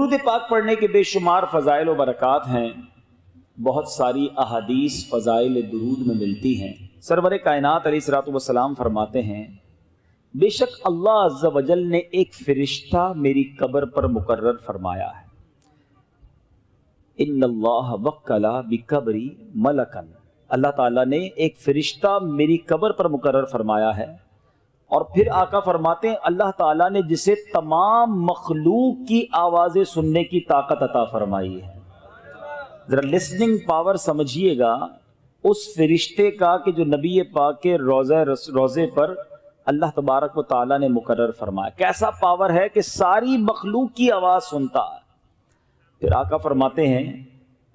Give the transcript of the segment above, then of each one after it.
درود پاک پڑھنے کے بے شمار فضائل و برکات ہیں، بہت ساری احادیث فضائل درود میں ملتی ہیں۔ سرور کائنات علیہ الصلوۃ والسلام فرماتے ہیں بے شک اللہ عز و جل نے ایک فرشتہ میری قبر پر مقرر فرمایا ہے۔ ان اللہ وکل بقبری ملکن، اللہ تعالیٰ نے ایک فرشتہ میری قبر پر مقرر فرمایا ہے۔ اور پھر آقا فرماتے ہیں اللہ تعالیٰ نے جسے تمام مخلوق کی آوازیں سننے کی طاقت عطا فرمائی ہے۔ ذرا لسننگ پاور سمجھیے گا اس فرشتے کا کہ جو نبی پاک کے روضے پر اللہ تبارک و تعالیٰ نے مقرر فرمایا۔ کیسا پاور ہے کہ ساری مخلوق کی آواز سنتا ہے۔ پھر آقا فرماتے ہیں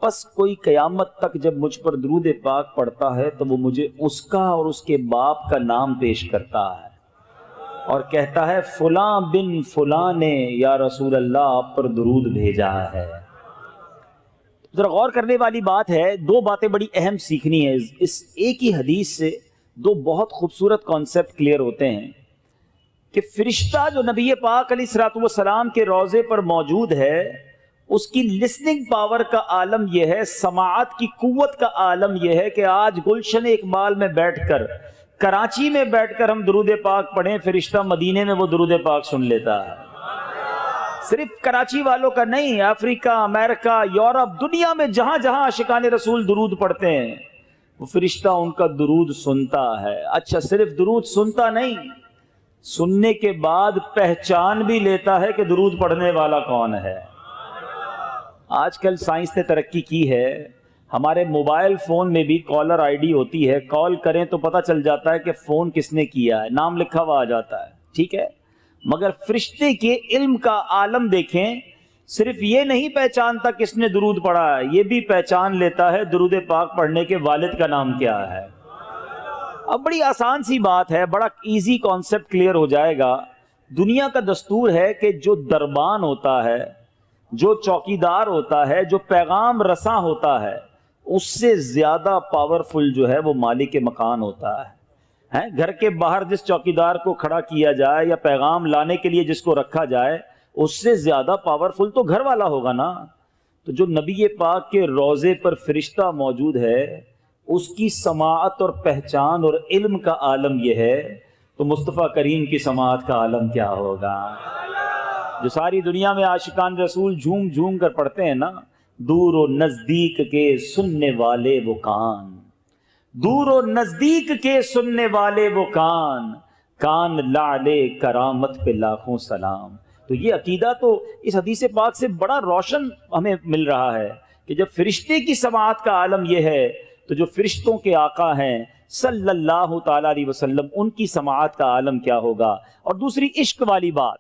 پس کوئی قیامت تک جب مجھ پر درود پاک پڑھتا ہے تو وہ مجھے اس کا اور اس کے باپ کا نام پیش کرتا ہے اور کہتا ہے فلاں بن فلاں نے یا رسول اللہ آپ پر درود بھیجا ہے۔ ذرا غور کرنے والی بات ہے، دو باتیں بڑی اہم سیکھنی ہے اس ایک ہی حدیث سے۔ دو بہت خوبصورت کانسیپٹ کلیئر ہوتے ہیں کہ فرشتہ جو نبی پاک علیہ الصلوۃ والسلام کے روضے پر موجود ہے، اس کی لسننگ پاور کا عالم یہ ہے، سماعت کی قوت کا عالم یہ ہے کہ آج گلشن اقبال میں بیٹھ کر، کراچی میں بیٹھ کر ہم درود پاک پڑھیں، فرشتہ مدینے میں وہ درود پاک سن لیتا ہے۔ صرف کراچی والوں کا نہیں، افریقہ، امریکہ، یورپ، دنیا میں جہاں جہاں عاشقان رسول درود پڑھتے ہیں وہ فرشتہ ان کا درود سنتا ہے۔ اچھا، صرف درود سنتا نہیں، سننے کے بعد پہچان بھی لیتا ہے کہ درود پڑھنے والا کون ہے۔ آج کل سائنس نے ترقی کی ہے، ہمارے موبائل فون میں بھی کالر آئی ڈی ہوتی ہے، کال کریں تو پتہ چل جاتا ہے کہ فون کس نے کیا ہے، نام لکھا ہوا آ جاتا ہے، ٹھیک ہے۔ مگر فرشتے کے علم کا عالم دیکھیں، صرف یہ نہیں پہچانتا کس نے درود پڑھا ہے، یہ بھی پہچان لیتا ہے درود پاک پڑھنے کے والد کا نام کیا ہے۔ اب بڑی آسان سی بات ہے، بڑا ایزی کانسیپٹ کلیئر ہو جائے گا۔ دنیا کا دستور ہے کہ جو دربان ہوتا ہے، جو چوکیدار ہوتا ہے، جو پیغام رساں ہوتا ہے، اس سے زیادہ پاورفل جو ہے وہ مالک مکان ہوتا ہے۔ گھر کے باہر جس چوکیدار کو کھڑا کیا جائے یا پیغام لانے کے لیے جس کو رکھا جائے، اس سے زیادہ پاورفل تو گھر والا ہوگا نا۔ تو جو نبی پاک کے روضے پر فرشتہ موجود ہے، اس کی سماعت اور پہچان اور علم کا عالم یہ ہے، تو مصطفیٰ کریم کی سماعت کا عالم کیا ہوگا؟ جو ساری دنیا میں عاشقان رسول جھوم جھوم کر پڑھتے ہیں نا، دور و نزدیک کے سننے والے وہ کان، دور و نزدیک کے سننے والے وہ کان، کان لعلے کرامت پہ لاکھوں سلام۔ تو یہ عقیدہ تو اس حدیث پاک سے بڑا روشن ہمیں مل رہا ہے کہ جب فرشتے کی سماعت کا عالم یہ ہے تو جو فرشتوں کے آقا ہیں صلی اللہ تعالی علیہ وسلم، ان کی سماعت کا عالم کیا ہوگا۔ اور دوسری عشق والی بات،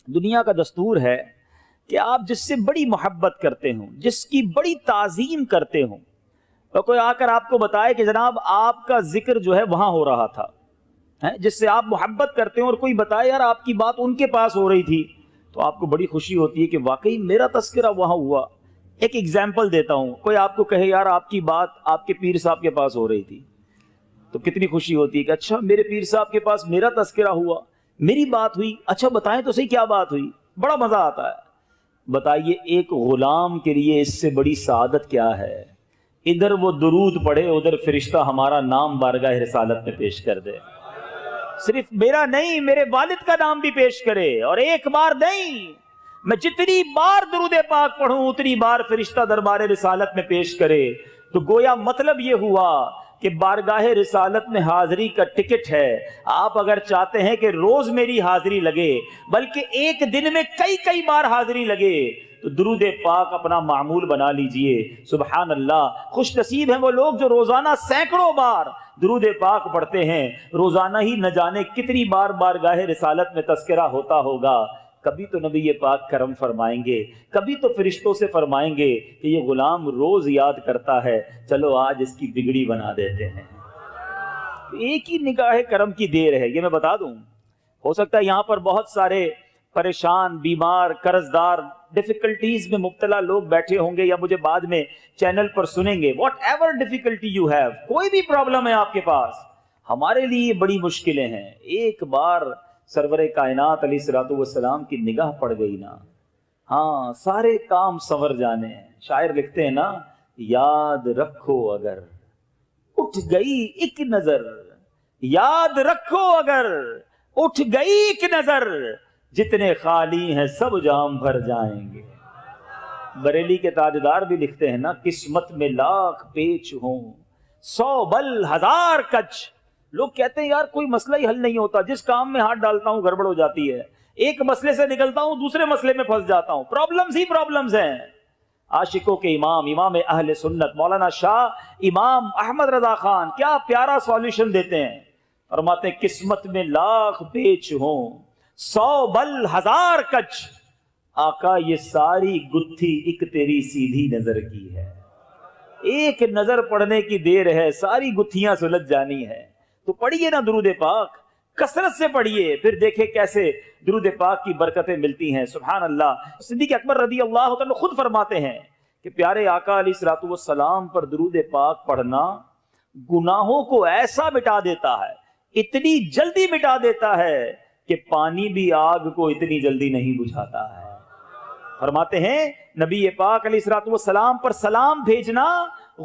دنیا کا دستور ہے کہ آپ جس سے بڑی محبت کرتے ہوں، جس کی بڑی تعظیم کرتے ہوں، تو کوئی آ کر آپ کو بتائے کہ جناب آپ کا ذکر جو ہے وہاں ہو رہا تھا، جس سے آپ محبت کرتے ہیں، اور کوئی بتائے یار آپ کی بات ان کے پاس ہو رہی تھی، تو آپ کو بڑی خوشی ہوتی ہے کہ واقعی میرا تذکرہ وہاں ہوا۔ ایک ایگزامپل دیتا ہوں، کوئی آپ کو کہے یار آپ کی بات آپ کے پیر صاحب کے پاس ہو رہی تھی، تو کتنی خوشی ہوتی ہے کہ اچھا میرے پیر صاحب کے پاس میرا تذکرہ ہوا، میری بات ہوئی، اچھا بتائیں تو صحیح کیا بات ہوئی، بڑا مزہ آتا ہے۔ بتائیے ایک غلام کے لیے اس سے بڑی سعادت کیا ہے؟ ادھر وہ درود پڑھے، ادھر فرشتہ ہمارا نام بارگاہ رسالت میں پیش کر دے، صرف میرا نہیں میرے والد کا نام بھی پیش کرے، اور ایک بار نہیں، میں جتنی بار درود پاک پڑھوں اتنی بار فرشتہ دربار رسالت میں پیش کرے۔ تو گویا مطلب یہ ہوا کہ بارگاہ رسالت میں حاضری کا ٹکٹ ہے۔ آپ اگر چاہتے ہیں کہ روز میری حاضری لگے، بلکہ ایک دن میں کئی بار حاضری لگے، تو درود پاک اپنا معمول بنا لیجئے۔ سبحان اللہ، خوش نصیب ہیں وہ لوگ جو روزانہ سینکڑوں بار درود پاک پڑھتے ہیں۔ روزانہ ہی نہ جانے کتنی بار بارگاہ رسالت میں تذکرہ ہوتا ہوگا۔ کبھی تو نبی پاک کرم فرمائیں گے، کبھی تو فرشتوں سے فرمائیں گے کہ یہ غلام روز یاد کرتا ہے، چلو آج اس کی بگڑی بنا دیتے ہیں۔ ایک ہی نگاہ کرم کی دیر ہے، یہ میں بتا دوں۔ ہو سکتا ہے یہاں پر بہت سارے پریشان، بیمار، قرضدار، ڈیفیکلٹیز میں مبتلا لوگ بیٹھے ہوں گے یا مجھے بعد میں چینل پر سنیں گے۔ What ever difficulty you have, کوئی بھی پرابلم ہے آپ کے پاس، ہمارے لیے بڑی مشکلیں ہیں۔ ایک بار سرور کائنات علیہ الصلوۃ والسلام کی نگاہ پڑ گئی نا، ہاں سارے کام سنور جانے ہیں. شاعر لکھتے ہیں نا، یاد رکھو اگر اٹھ گئی ایک نظر، یاد رکھو اگر اٹھ گئی ایک نظر، جتنے خالی ہیں سب جام بھر جائیں گے. بریلی کے تاجدار بھی لکھتے ہیں نا، قسمت میں لاکھ پیچ ہوں 100 بل 1000 کچ. لوگ کہتے ہیں یار کوئی مسئلہ ہی حل نہیں ہوتا، جس کام میں ہاتھ ڈالتا ہوں گڑبڑ ہو جاتی ہے، ایک مسئلے سے نکلتا ہوں دوسرے مسئلے میں پھنس جاتا ہوں. پرابلمز ہی پرابلمز ہیں. عاشقوں کے امام، امام اہل سنت مولانا شاہ امام احمد رضا خان کیا پیارا سولوشن دیتے ہیں. فرماتے ہیں قسمت میں لاکھ پیچ ہوں 100 بل 1000 کچ، آقا یہ ساری گتھی ایک تیری سیدھی نظر کی ہے. ایک نظر پڑھنے کی دیر ہے، ساری گتھیاں سلجھ جانی ہے. تو پڑھیے نا درود پاک، کثرت سے پڑھیے، پھر دیکھیں کیسے درود پاک کی برکتیں ملتی ہیں. سبحان اللہ. صدیق اکبر رضی اللہ تعالیٰ خود فرماتے ہیں کہ پیارے آقا علیہ الصلوۃ والسلام پر درود پاک پڑھنا گناہوں کو ایسا مٹا دیتا ہے، اتنی جلدی مٹا دیتا ہے کہ پانی بھی آگ کو اتنی جلدی نہیں بجھاتا ہے. فرماتے ہیں نبی پاک علیہ الصلوۃ والسلام پر سلام بھیجنا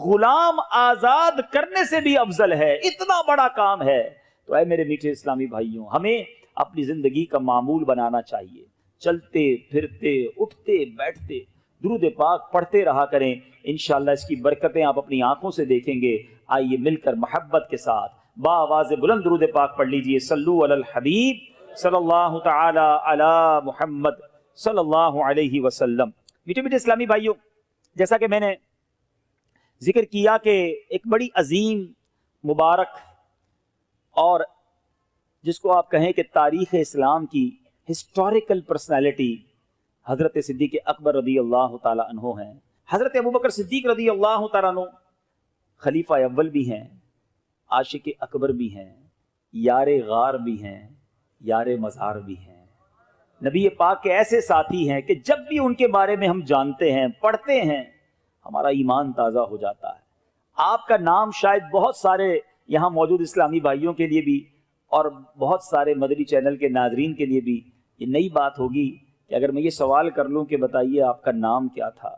غلام آزاد کرنے سے بھی افضل ہے. اتنا بڑا کام ہے. تو اے میرے میٹھے اسلامی بھائیوں، ہمیں اپنی زندگی کا معمول بنانا چاہیے. چلتے پھرتے اٹھتے بیٹھتے درود پاک پڑھتے رہا کریں. انشاءاللہ اس کی برکتیں آپ اپنی آنکھوں سے دیکھیں گے. آئیے مل کر محبت کے ساتھ بآواز بلند درود پاک پڑھ لیجئے. صلو علی الحبیب صلی اللہ تعالی علی محمد صلی اللہ علیہ وسلم. میٹھے میٹھے اسلامی بھائیوں، جیسا کہ میں نے ذکر کیا کہ ایک بڑی عظیم مبارک اور جس کو آپ کہیں کہ تاریخ اسلام کی ہسٹوریکل پرسنالٹی حضرت صدیق اکبر رضی اللہ تعالی عنہ ہیں. حضرت ابوبکر صدیق رضی اللہ تعالیٰ عنہ خلیفہ اول بھی ہیں، عاشق اکبر بھی ہیں، یار غار بھی ہیں، یار مزار بھی ہیں. نبی پاک کے ایسے ساتھی ہیں کہ جب بھی ان کے بارے میں ہم جانتے ہیں، پڑھتے ہیں، ہمارا ایمان تازہ ہو جاتا ہے. آپ کا نام شاید بہت سارے یہاں موجود اسلامی بھائیوں کے لیے بھی اور بہت سارے مدنی چینل کے ناظرین کے لیے بھی یہ نئی بات ہوگی کہ اگر میں یہ سوال کر لوں کہ بتائیے آپ کا نام کیا تھا،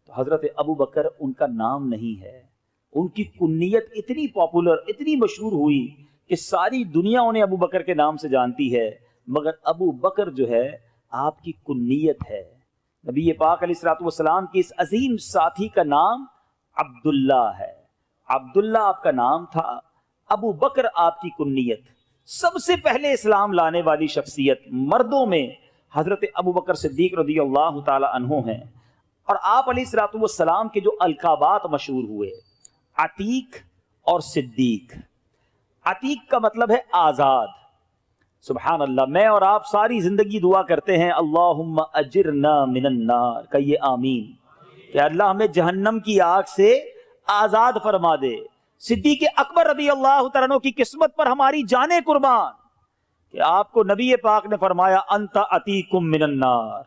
تو حضرت ابو بکر ان کا نام نہیں ہے. ان کی کنیت اتنی پاپولر، اتنی مشہور ہوئی کہ ساری دنیا انہیں ابو بکر کے نام سے جانتی ہے، مگر ابو بکر جو ہے آپ کی کنیت ہے. نبی پاک علیہ الصلوۃ والسلام کی اس عظیم ساتھی کا نام عبداللہ ہے. عبداللہ آپ کا نام تھا، ابو بکر آپ کی کنیت. سب سے پہلے اسلام لانے والی شخصیت مردوں میں حضرت ابو بکر صدیق رضی اللہ تعالی عنہ ہیں. اور آپ علیہ الصلوۃ والسلام کے جو القابات مشہور ہوئے، عتیق اور صدیق. عتیق کا مطلب ہے آزاد. سبحان اللہ. میں اور آپ ساری زندگی دعا کرتے ہیں اللہم اجرنا من النار، کہیے آمین، کہ اللہ ہمیں جہنم کی آگ سے آزاد فرما دے. صدیق اکبر رضی اللہ تعالیٰ عنہ کی قسمت پر ہماری جانیں قربان کہ آپ کو نبی پاک نے فرمایا انت عتیقم من النار،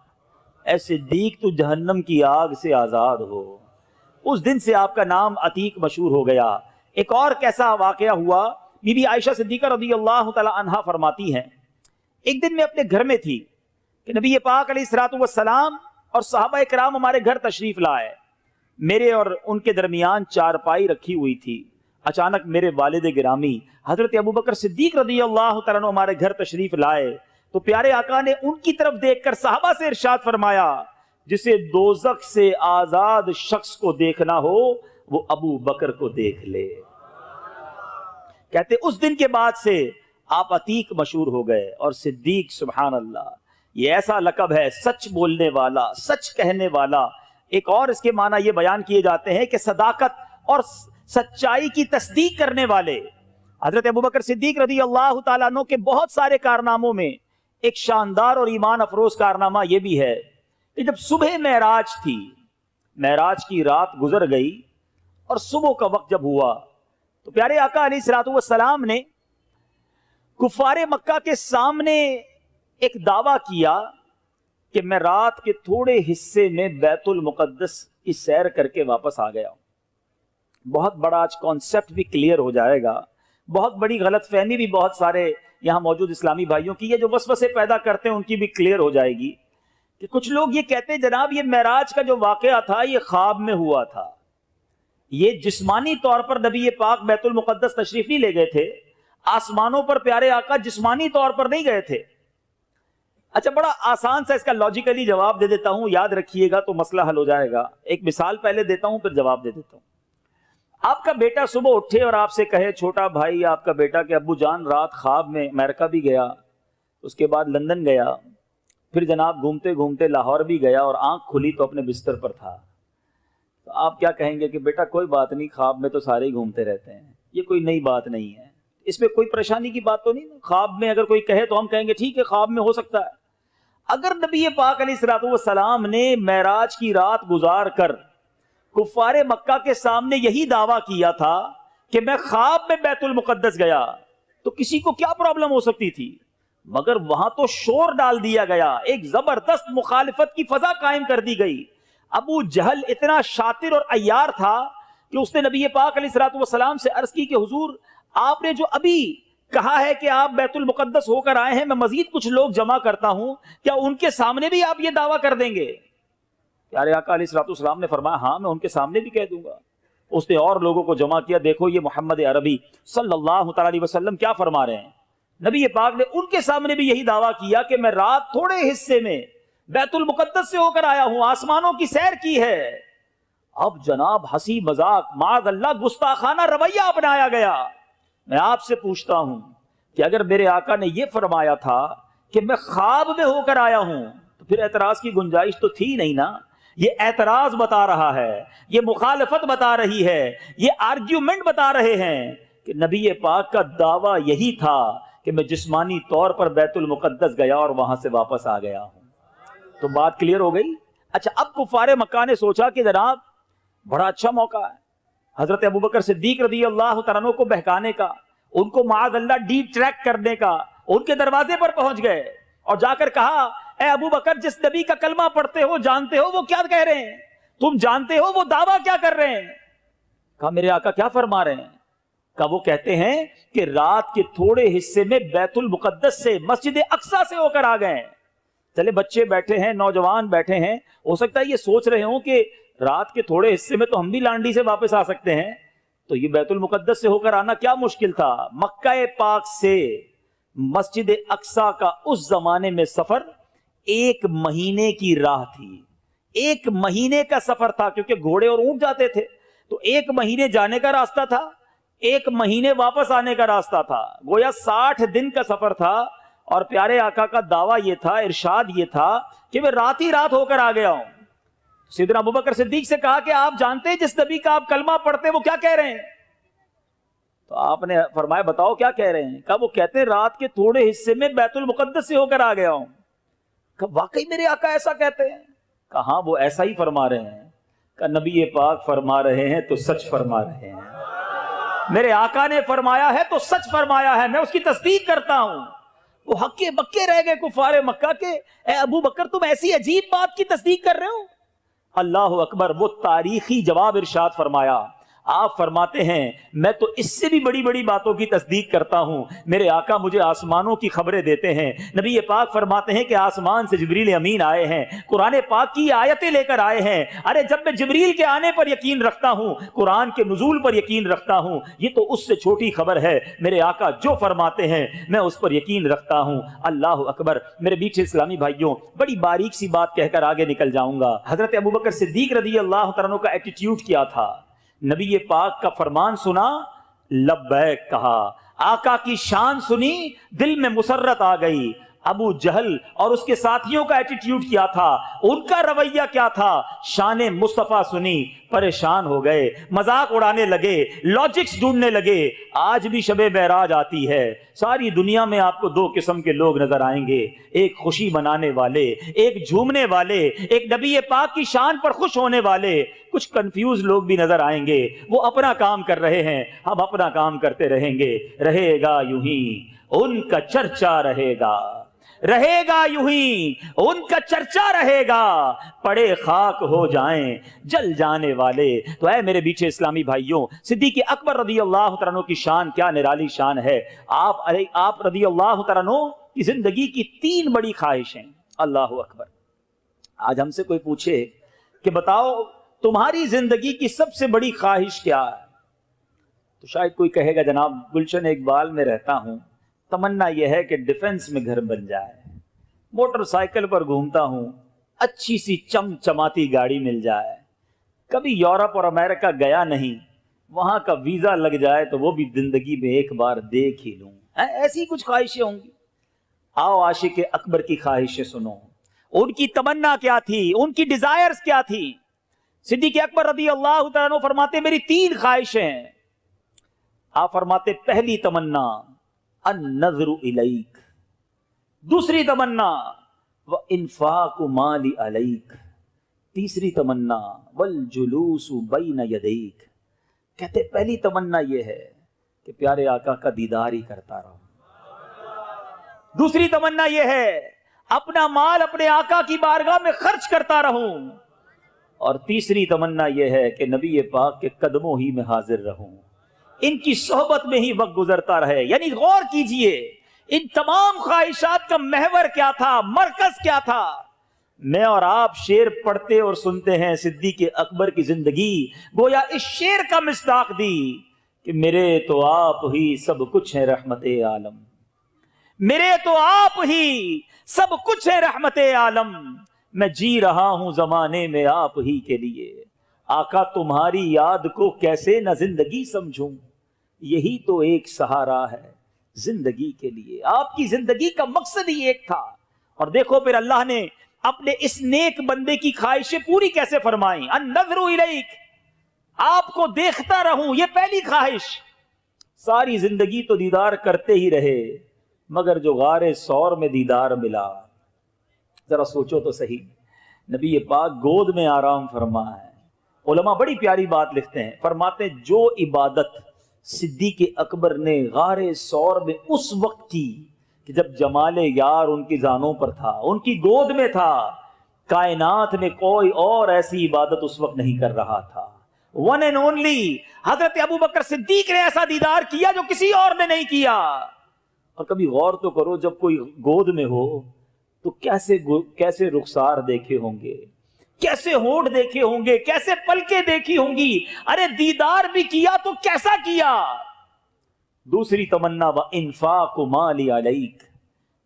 اے صدیق تو جہنم کی آگ سے آزاد ہو. اس دن سے آپ کا نام عتیق مشہور ہو گیا. ایک اور کیسا واقعہ ہوا، بی بی عائشہ صدیقہ رضی اللہ تعالی عنہا فرماتی ہیں ایک دن میں اپنے گھر میں تھی کہ نبی پاک علیہ الصلوۃ والسلام اور صحابہ کرام ہمارے گھر تشریف لائے. میرے اور ان کے درمیان چارپائی رکھی ہوئی تھی. اچانک میرے والد گرامی حضرت ابوبکر صدیق رضی اللہ تعالیٰ عنہ ہمارے گھر تشریف لائے تو پیارے آقا نے ان کی طرف دیکھ کر صحابہ سے ارشاد فرمایا جسے دوزخ سے آزاد شخص کو دیکھنا ہو وہ ابو بکر کو دیکھ لے. کہتے اس دن کے بعد سے آپ عتیق مشہور ہو گئے اور صدیق. سبحان اللہ. یہ ایسا لقب ہے سچ بولنے والا، سچ کہنے والا. ایک اور اس کے معنی یہ بیان کیے جاتے ہیں کہ صداقت اور سچائی کی تصدیق کرنے والے. حضرت ابوبکر صدیق رضی اللہ تعالیٰ عنہ کے بہت سارے کارناموں میں ایک شاندار اور ایمان افروز کارنامہ یہ بھی ہے کہ جب صبح معراج تھی، معراج کی رات گزر گئی اور صبح کا وقت جب ہوا تو پیارے آقا علیہ الصلوۃ والسلام نے کفار مکہ کے سامنے ایک دعویٰ کیا کہ میں رات کے تھوڑے حصے میں بیت المقدس کی سیر کر کے واپس آ گیا ہوں. بہت بڑا آج کانسیپٹ بھی کلیئر ہو جائے گا. بہت بڑی غلط فہمی بھی بہت سارے یہاں موجود اسلامی بھائیوں کی یہ جو وسوسے پیدا کرتے ہیں ان کی بھی کلیئر ہو جائے گی کہ کچھ لوگ یہ کہتے ہیں جناب یہ معراج کا جو واقعہ تھا یہ خواب میں ہوا تھا، یہ جسمانی طور پر نبی پاک بیت المقدس تشریف نہیں لے گئے تھے، آسمانوں پر پیارے آقا جسمانی طور پر نہیں گئے تھے۔ اچھا بڑا آسان سا اس کا لاجیکلی جواب دے دیتا ہوں، یاد رکھیے گا تو مسئلہ حل ہو جائے گا۔ ایک مثال پہلے دیتا ہوں پھر جواب دے دیتا ہوں۔ آپ کا بیٹا صبح اٹھے اور آپ سے کہے، چھوٹا بھائی آپ کا بیٹا کہ ابو جان رات خواب میں امریکہ بھی گیا، اس کے بعد لندن گیا، پھر جناب گھومتے گھومتے لاہور بھی گیا اور آنکھ کھلی تو اپنے بستر پر تھا، تو آپ کیا کہیں گے کہ بیٹا کوئی بات نہیں، خواب میں تو سارے ہی گھومتے رہتے ہیں، یہ کوئی نئی بات نہیں ہے، اس میں کوئی پریشانی کی بات تو نہیں۔ خواب میں اگر کوئی کہے تو ہم کہیں گے ٹھیک ہے خواب میں ہو سکتا ہے۔ اگر نبی پاک علیہ الصلوۃ والسلام نے معراج کی رات گزار کر کفار مکہ کے سامنے یہی دعویٰ کیا تھا کہ میں خواب میں بیت المقدس گیا، تو کسی کو کیا پرابلم ہو سکتی تھی؟ مگر وہاں تو شور ڈال دیا گیا، ایک زبردست مخالفت کی فضا قائم کر دی گئی۔ ابو جہل اتنا شاطر اور عیار تھا کہ اس نے نبی پاک علیہ الصلوۃ والسلام سے عرض کی کہ حضور آپ نے جو ابھی کہا ہے کہ آپ بیت المقدس ہو کر آئے ہیں، میں مزید کچھ لوگ جمع کرتا ہوں، کیا ان کے سامنے بھی آپ یہ دعویٰ کر دیں گے؟ پیارے آقا علیہ الصلوۃ والسلام نے فرمایا ہاں میں ان کے سامنے بھی کہہ دوں گا۔ اس نے اور لوگوں کو جمع کیا۔ دیکھو یہ محمد عربی صلی اللہ تعالی علیہ وسلم کیا فرما رہے ہیں، نبی پاک نے ان کے سامنے بھی یہی دعویٰ کیا کہ میں رات تھوڑے حصے میں بیت المقدس سے ہو کر آیا ہوں، آسمانوں کی سیر کی ہے۔ اب جناب ہنسی مذاق معاذ اللہ گستاخانہ رویہ اپنایا گیا۔ میں آپ سے پوچھتا ہوں کہ اگر میرے آقا نے یہ فرمایا تھا کہ میں خواب میں ہو کر آیا ہوں تو پھر اعتراض کی گنجائش تو تھی نہیں نا۔ یہ اعتراض بتا رہا ہے، یہ مخالفت بتا رہی ہے، یہ آرگیومنٹ بتا رہے ہیں کہ نبی پاک کا دعویٰ یہی تھا کہ میں جسمانی طور پر بیت المقدس گیا اور وہاں سے واپس آ گیا ہوں۔ تو بات کلیئر ہو گئی۔ اچھا اب کفار مکہ نے سوچا کہ جناب بڑا اچھا موقع ہے حضرت ابوبکر صدیق رضی اللہ تعالیٰ عنہ کو بہکانے کا، ان کو معاذ اللہ ڈی ٹریک کرنے کا۔ ان کے دروازے پر پہنچ گئے اور جا کر کہا اے ابو بکر جس نبی کا کلمہ پڑھتے ہو جانتے ہو وہ کیا کہہ رہے ہیں، تم جانتے ہو وہ دعویٰ کیا کر رہے ہیں؟ کہا میرے آقا کیا فرما رہے ہیں؟ کہا وہ کہتے ہیں کہ رات کے تھوڑے حصے میں بیت المقدس سے مسجد اقصی سے ہو کر آ گئے ہیں۔ چلے بچے بیٹھے ہیں، نوجوان بیٹھے ہیں، ہو سکتا ہے یہ سوچ رہے ہوں کہ رات کے تھوڑے حصے میں تو ہم بھی لانڈی سے واپس آ سکتے ہیں، تو یہ بیت المقدس سے ہو کر آنا کیا مشکل تھا؟ مکہ پاک سے مسجد اقصی کا اس زمانے میں سفر 1 مہینے کی راہ تھی، 1 مہینے کا سفر تھا، کیونکہ گھوڑے اور اونٹ جاتے تھے، تو 1 مہینے جانے کا راستہ تھا، 1 مہینے واپس آنے کا راستہ تھا، گویا 60 دن کا سفر تھا۔ اور پیارے آقا کا دعویٰ یہ تھا، ارشاد یہ تھا کہ میں رات ہی رات ہو کر آ گیا ہوں۔ سیدنا ابوبکر صدیق سے کہا کہ آپ جانتے ہیں جس نبی کا آپ کلمہ پڑھتے وہ کیا کہہ رہے ہیں؟ تو آپ نے فرمایا بتاؤ کیا کہہ رہے ہیں؟ کہا وہ کہتے ہیں رات کے تھوڑے حصے میں بیت المقدس سے ہو کر آ گیا ہوں۔ کہا واقعی میرے آقا ایسا کہتے ہیں؟ کہا ہاں وہ ایسا ہی فرما رہے ہیں۔ کہا نبی پاک فرما رہے ہیں تو سچ فرما رہے ہیں، میرے آقا نے فرمایا ہے تو سچ فرمایا ہے، میں اس کی تصدیق کرتا ہوں۔ وہ ہکے بکے رہ گئے کفار مکہ کے، اے ابو بکر تم ایسی عجیب بات کی تصدیق کر رہے ہو؟ اللہ اکبر، وہ تاریخی جواب ارشاد فرمایا۔ آپ فرماتے ہیں میں تو اس سے بھی بڑی بڑی باتوں کی تصدیق کرتا ہوں، میرے آقا مجھے آسمانوں کی خبریں دیتے ہیں۔ نبی پاک فرماتے ہیں کہ آسمان سے جبریل امین آئے ہیں، قرآن پاک کی آیتیں لے کر آئے ہیں۔ ارے جب میں جبریل کے آنے پر یقین رکھتا ہوں، قرآن کے نزول پر یقین رکھتا ہوں، یہ تو اس سے چھوٹی خبر ہے، میرے آقا جو فرماتے ہیں میں اس پر یقین رکھتا ہوں۔ اللہ اکبر۔ میرے میٹھے اسلامی بھائیوں، بڑی باریک سی بات کہہ کر آگے نکل جاؤں گا۔ حضرت ابوبکر صدیق رضی اللہ تعالیٰ عنہ کا ایٹیٹیوڈ کیا تھا؟ نبی پاک کا فرمان سنا، لبیک کہا، آقا کی شان سنی، دل میں مسرت آ گئی۔ ابو جہل اور اس کے ساتھیوں کا ایٹیٹیوڈ کیا تھا، ان کا رویہ کیا تھا؟ شان مصطفیٰ سنی، پریشان ہو گئے، مذاق اڑانے لگے، لاجکس ڈھونڈنے لگے۔ آج بھی شب معراج آتی ہے، ساری دنیا میں آپ کو 2 قسم کے لوگ نظر آئیں گے، ایک خوشی منانے والے، ایک جھومنے والے، ایک نبی پاک کی شان پر خوش ہونے والے۔ کچھ کنفیوز لوگ بھی نظر آئیں گے، وہ اپنا کام کر رہے ہیں، ہم اپنا کام کرتے رہیں گے۔ رہے گا یوں ہی ان کا چرچا رہے گا، رہے گا یوں ہی ان کا چرچا رہے گا، پڑے خاک ہو جائیں جل جانے والے۔ تو اے میرے بیچے اسلامی بھائیوں، صدیق اکبر رضی اللہ تعالیٰ عنہ کی شان کیا نرالی شان ہے۔ آپ رضی اللہ تعالیٰ عنہ کی زندگی کی 3 بڑی خواہشیں، اللہ اکبر۔ آج ہم سے کوئی پوچھے کہ بتاؤ تمہاری زندگی کی سب سے بڑی خواہش کیا ہے، تو شاید کوئی کہے گا جناب گلشن اقبال میں رہتا ہوں، تمنا یہ ہے کہ ڈیفنس میں گھر بن جائے، موٹر سائیکل پر گھومتا ہوں، اچھی سی چمچماتی گاڑی مل جائے، کبھی یورپ اور امریکہ گیا نہیں، وہاں کا ویزا لگ جائے تو وہ بھی زندگی میں ایک بار دیکھ ہی لوں۔ ایسی کچھ خواہشیں ہوں گی۔ آؤ عاشق اکبر کی خواہشیں سنو، ان کی تمنا کیا تھی، ان کی ڈیزائرز کیا تھی۔ صدیق اکبر رضی اللہ تعالیٰ عنہ فرماتے میری 3 خواہشیں ہیں۔ آپ فرماتے پہلی تمنا النظر الیک، دوسری تمنا وانفاق مالی علیک، تیسری تمنا والجلوس بین یدیک۔ کہتے پہلی تمنا یہ ہے کہ پیارے آقا کا دیدار ہی کرتا رہوں، دوسری تمنا یہ ہے اپنا مال اپنے آقا کی بارگاہ میں خرچ کرتا رہوں، اور تیسری تمنا یہ ہے کہ نبی پاک کے قدموں ہی میں حاضر رہوں، ان کی صحبت میں ہی وقت گزرتا رہے۔ یعنی غور کیجئے ان تمام خواہشات کا محور کیا تھا، مرکز کیا تھا۔ میں اور آپ شعر پڑھتے اور سنتے ہیں، صدیق اکبر کی زندگی گویا اس شعر کا مصداق دی کہ میرے تو آپ ہی سب کچھ ہیں رحمت عالم، میرے تو آپ ہی سب کچھ ہے رحمت عالم، میں جی رہا ہوں زمانے میں آپ ہی کے لیے، آقا تمہاری یاد کو کیسے نہ زندگی سمجھوں، یہی تو ایک سہارا ہے زندگی کے لیے۔ آپ کی زندگی کا مقصد ہی ایک تھا۔ اور دیکھو پھر اللہ نے اپنے اس نیک بندے کی خواہشیں پوری کیسے فرمائیں۔ النظر الیک، آپ کو دیکھتا رہوں، یہ پہلی خواہش۔ ساری زندگی تو دیدار کرتے ہی رہے، مگر جو غار ثور میں دیدار ملا، ذرا سوچو تو صحیح، نبی پاک گود میں آرام فرما ہے۔ علماء بڑی پیاری بات لکھتے ہیں، فرماتے ہیں جو عبادت صدیق اکبر نے غار ثور میں اس وقت کی کہ جب جمال یار ان کی زانوں پر تھا، ان کی گود میں تھا، کائنات میں کوئی اور ایسی عبادت اس وقت نہیں کر رہا تھا۔ ون اینڈ اونلی حضرت ابو بکر صدیق نے ایسا دیدار کیا جو کسی اور نے نہیں کیا۔ اور کبھی غور تو کرو، جب کوئی گود میں ہو تو کیسے رخسار دیکھے ہوں گے، کیسے ہونٹ دیکھے ہوں گے، کیسے پلکیں دیکھی ہوں گی، ارے دیدار بھی کیا تو کیسا کیا۔ دوسری تمنا وانفاق مالی علیک،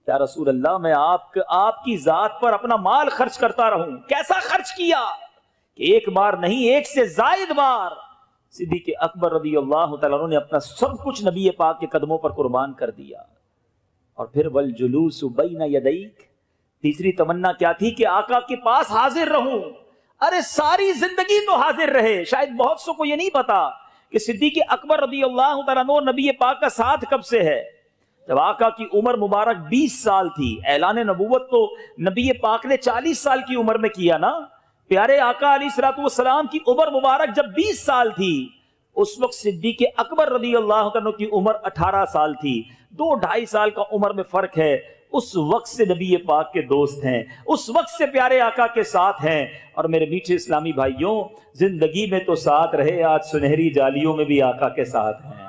یا رسول اللہ میں آپ کی ذات پر اپنا مال خرچ کرتا رہوں۔ کیسا خرچ کیا کہ ایک بار نہیں، ایک سے زائد بار صدیق اکبر رضی اللہ تعالیٰ عنہ نے اپنا سب کچھ نبی پاک کے قدموں پر قربان کر دیا۔ اور پھر والجلوس بین یدیک، تیسری تمنا کیا تھی کہ آقا کے پاس حاضر رہوں۔ ارے ساری زندگی تو حاضر رہے۔ شاید بہت سو کو یہ نہیں پتا کہ صدیق اکبر رضی اللہ تعالیٰ عنہ نبی پاک کا ساتھ کب سے ہے۔ جب آقا کی عمر مبارک 20 سال تھی، اعلان نبوت تو نبی پاک نے 40 سال کی عمر میں کیا نا۔ پیارے آقا علیہ الصلوۃ والسلام کی عمر مبارک جب 20 سال تھی، اس وقت صدیق اکبر رضی اللہ عنہ کی عمر 18 سال تھی۔ 2-2.5 سال کا عمر میں فرق ہے۔ اس وقت سے نبی پاک کے دوست ہیں، اس وقت سے پیارے آقا کے ساتھ ہیں۔ اور میرے میٹھے اسلامی بھائیوں، زندگی میں تو ساتھ رہے، آج سنہری جالیوں میں بھی آقا کے ساتھ ہیں۔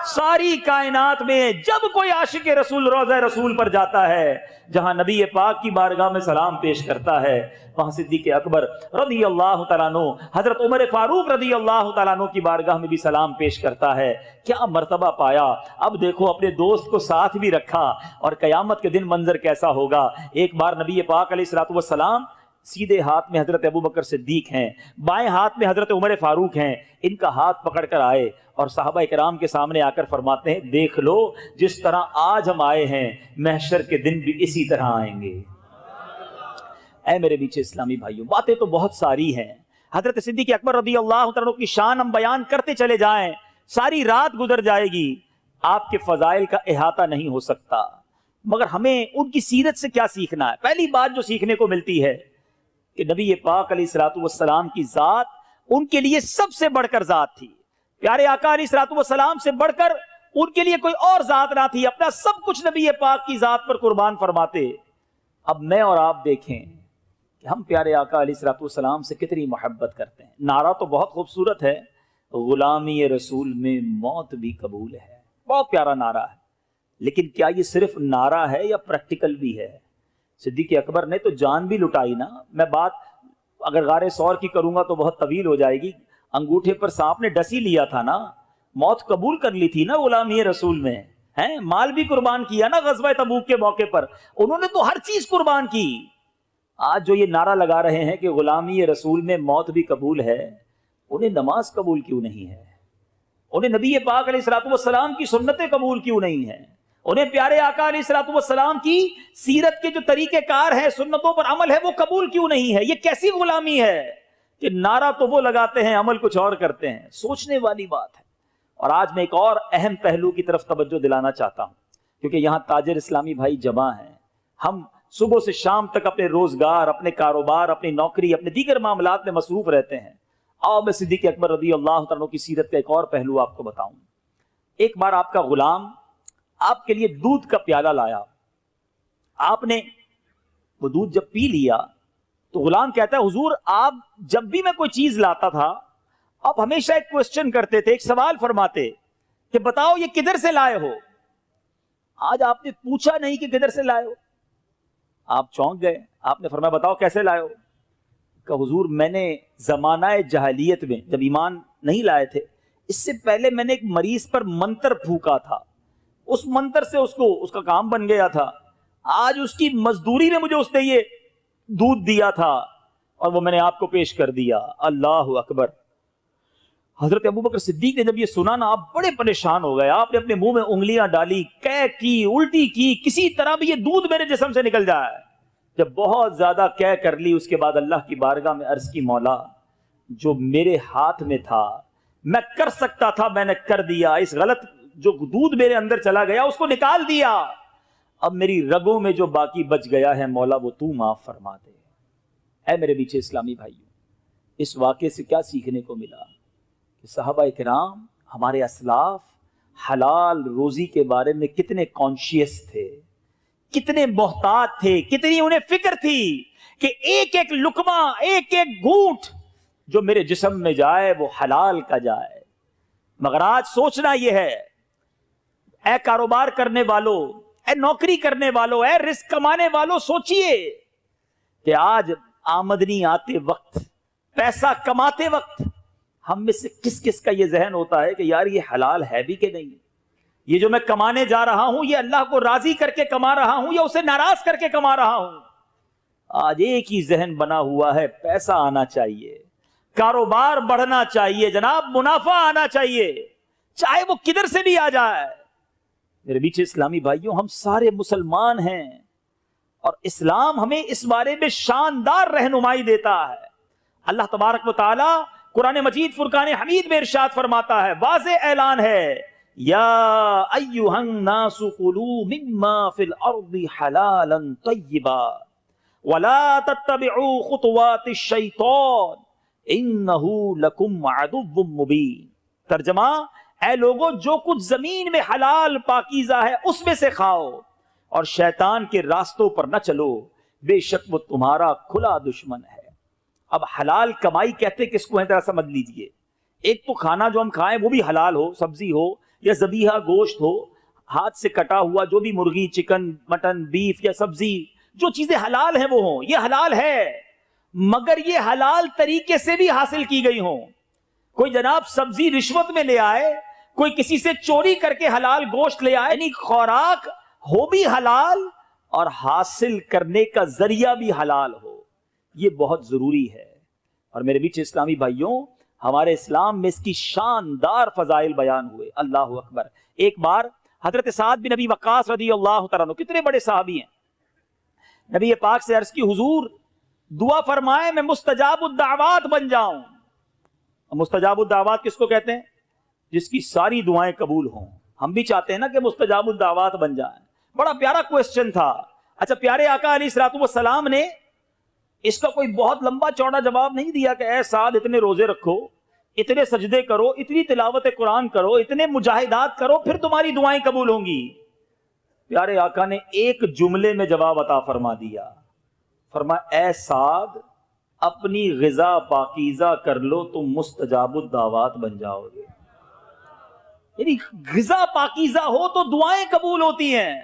ساری کائنات میں جب کوئی عاشق رسول روضہ رسول پر جاتا ہے، جہاں نبی پاک کی بارگاہ میں سلام پیش کرتا ہے، وہاں صدیق اکبر رضی اللہ تعالیٰ عنہ، حضرت عمر فاروق رضی اللہ تعالیٰ عنہ کی بارگاہ میں بھی سلام پیش کرتا ہے۔ کیا مرتبہ پایا۔ اب دیکھو اپنے دوست کو ساتھ بھی رکھا، اور قیامت کے دن منظر کیسا ہوگا۔ ایک بار نبی پاک علیہ الصلوۃ والسلام سیدھے ہاتھ میں حضرت ابو بکر صدیق ہیں، بائیں ہاتھ میں حضرت عمر فاروق ہیں، ان کا ہاتھ پکڑ کر آئے اور صحابہ کرام کے سامنے آ کر فرماتے ہیں دیکھ لو جس طرح آج ہم آئے ہیں، محشر کے دن بھی اسی طرح آئیں گے۔ اے میرے بیچے اسلامی بھائیوں، باتیں تو بہت ساری ہیں۔ حضرت صدیق اکبر رضی اللہ عنہ کی شان ہم بیان کرتے چلے جائیں، ساری رات گزر جائے گی، آپ کے فضائل کا احاطہ نہیں ہو سکتا۔ مگر ہمیں ان کی سیرت سے کیا سیکھنا ہے؟ پہلی بات جو سیکھنے کو ملتی ہے کہ نبی پاک علیہ الصلوۃ والسلام کی ذات ان کے لیے سب سے بڑھ کر ذات تھی۔ پیارے آقا علیہ الصلوۃ والسلام سے بڑھ کر ان کے لیے کوئی اور ذات نہ تھی، اپنا سب کچھ نبی پاک کی ذات پر قربان فرماتے۔ اب میں اور آپ دیکھیں کہ ہم پیارے آقا علیہ الصلوۃ والسلام سے کتنی محبت کرتے ہیں۔ نعرہ تو بہت خوبصورت ہے، غلامی رسول میں موت بھی قبول ہے، بہت پیارا نعرہ ہے، لیکن کیا یہ صرف نعرہ ہے یا پریکٹیکل بھی ہے؟ صدیق اکبر نے تو جان بھی لٹائی نا. میں بات اگر غار ثور کی کروں گا تو بہت طویل ہو جائے گی. انگوٹھے پر سانپ نے ڈس ہی لیا تھا نا, موت قبول کر لی تھی نا غلامی رسول میں, ہیں مال بھی قربان کیا نا غزوہ تبوک کے موقع پر, انہوں نے تو ہر چیز قربان کی. آج جو یہ نعرہ لگا رہے ہیں کہ غلامی رسول میں موت بھی قبول ہے, انہیں نماز قبول کیوں نہیں ہے؟ انہیں نبی پاک علیہ الصلوۃ والسلام کی سنتیں قبول کیوں نہیں ہیں؟ انہیں پیارے آقا علیہ الصلوۃ والسلام کی سیرت کے جو طریقہ کار ہے, سنتوں پر عمل ہے, وہ قبول کیوں نہیں ہے؟ یہ کیسی غلامی ہے کہ نعرہ تو وہ لگاتے ہیں, عمل کچھ اور کرتے ہیں. سوچنے والی بات ہے. اور آج میں ایک اور اہم پہلو کی طرف توجہ دلانا چاہتا ہوں, کیونکہ یہاں تاجر اسلامی بھائی جمع ہیں. ہم صبح سے شام تک اپنے روزگار, اپنے کاروبار, اپنی نوکری, اپنے دیگر معاملات میں مصروف رہتے ہیں. آؤ میں صدیق اکبر رضی اللہ تعالیٰ کی سیرت کا ایک اور پہلو آپ کو بتاؤں. ایک بار آپ کا غلام آپ کے لیے دودھ کا پیالہ لایا. آپ نے وہ دودھ جب پی لیا تو غلام کہتا ہے, حضور آپ جب بھی میں کوئی چیز لاتا تھا آپ ہمیشہ ایک کوسچن کرتے تھے, ایک سوال فرماتے کہ بتاؤ یہ کدھر سے لائے ہو. آج آپ نے پوچھا نہیں کہ کدھر سے لائے ہو. آپ چونک گئے. آپ نے فرمایا بتاؤ کیسے لائے ہو. کہ حضور میں نے زمانہ جاہلیت میں جب ایمان نہیں لائے تھے, اس سے پہلے میں نے ایک مریض پر منتر پھونکا تھا, اس منتر سے اس کا کام بن گیا تھا. آج اس کی مزدوری میں مجھے اس نے یہ دودھ دیا تھا اور وہ میں نے آپ کو پیش کر دیا. اللہ اکبر. حضرت ابوبکر صدیق نے جب یہ سنا نا, آپ بڑے پریشان ہو گئے. آپ نے اپنے منہ میں انگلیاں ڈالی, قے کی, الٹی کی, کسی طرح بھی یہ دودھ میرے جسم سے نکل جائے. جب بہت زیادہ قے کر لی, اس کے بعد اللہ کی بارگاہ میں عرض کی, مولا جو میرے ہاتھ میں تھا میں کر سکتا تھا میں نے کر دیا, اس غلط جو دودھ میرے اندر چلا گیا اس کو نکال دیا. اب میری رگوں میں جو باقی بچ گیا ہے مولا وہ تو معاف فرما دے. اے میرے پیچھے اسلامی بھائیوں, اس واقعے سے کیا سیکھنے کو ملا کہ صحابہ کرام, ہمارے اسلاف حلال روزی کے بارے میں کتنے کانشیس تھے, کتنے محتاط تھے, کتنی انہیں فکر تھی کہ ایک ایک لقمہ, ایک ایک گھونٹ جو میرے جسم میں جائے وہ حلال کا جائے. مگر آج سوچنا یہ ہے, اے کاروبار کرنے والوں, اے نوکری کرنے والوں, اے رزق کمانے والوں, سوچئے کہ آج آمدنی آتے وقت, پیسہ کماتے وقت ہم میں سے کس کس کا یہ ذہن ہوتا ہے کہ یار یہ حلال ہے بھی کہ نہیں, یہ جو میں کمانے جا رہا ہوں یہ اللہ کو راضی کر کے کما رہا ہوں یا اسے ناراض کر کے کما رہا ہوں. آج ایک ہی ذہن بنا ہوا ہے, پیسہ آنا چاہیے, کاروبار بڑھنا چاہیے, جناب منافع آنا چاہیے, چاہے وہ کدھر سے بھی آ جائے. میرے بیچ اسلامی بھائیوں, ہم سارے مسلمان ہیں اور اسلام ہمیں اس بارے میں شاندار رہنمائی دیتا ہے. اللہ تبارک و تعالی قرآن مجید فرقان حمید میں ارشاد فرماتا ہے, واضح اعلان ہے, یا ایھا الناس کلوا مما فی الارض حلالا طیبا ولا تتبعوا خطوات الشیطان انہ لکم عدو مبین. ترجمہ, اے لوگو جو کچھ زمین میں حلال پاکیزہ ہے اس میں سے کھاؤ اور شیطان کے راستوں پر نہ چلو, بے شک وہ تمہارا کھلا دشمن ہے. اب حلال کمائی کہتے کس کو ہے ذرا سمجھ لیجئے. ایک تو کھانا جو ہم کھائیں وہ بھی حلال ہو, سبزی ہو یا ذبیحہ گوشت ہو, ہاتھ سے کٹا ہوا جو بھی مرغی, چکن, مٹن, بیف یا سبزی, جو چیزیں حلال ہیں وہ ہوں, یہ حلال ہے, مگر یہ حلال طریقے سے بھی حاصل کی گئی ہوں. کوئی جناب سبزی رشوت میں لے آئے, کوئی کسی سے چوری کر کے حلال گوشت لے آئے, یعنی خوراک ہو بھی حلال اور حاصل کرنے کا ذریعہ بھی حلال ہو, یہ بہت ضروری ہے. اور میرے بیچ اسلامی بھائیوں, ہمارے اسلام میں اس کی شاندار فضائل بیان ہوئے. اللہ اکبر. ایک بار حضرت سعد بن ابی وقاص رضی اللہ تعالیٰ عنہ, کتنے بڑے صحابی ہیں, نبی پاک سے عرض کی, حضور دعا فرمائے میں مستجاب الدعوات بن جاؤں. مستجاب الدعوات کس کو کہتے ہیں؟ جس کی ساری دعائیں قبول ہوں. ہم بھی چاہتے ہیں نا کہ مستجاب الدعوات بن جائیں. بڑا پیارا کوسچن تھا. اچھا, پیارے آقا علیہ الصلوۃ والسلام نے اس کا کوئی بہت لمبا چوڑا جواب نہیں دیا کہ اے سعد اتنے روزے رکھو, اتنے سجدے کرو, اتنی تلاوت قرآن کرو, اتنے مجاہدات کرو, پھر تمہاری دعائیں قبول ہوں گی. پیارے آقا نے ایک جملے میں جواب عطا فرما دیا. فرمایا, اے سعد اپنی غذا پاکیزہ کر لو, تم مستجاب الدعوات بن جاؤ گے. یعنی غذا پاکیزہ ہو تو دعائیں قبول ہوتی ہیں,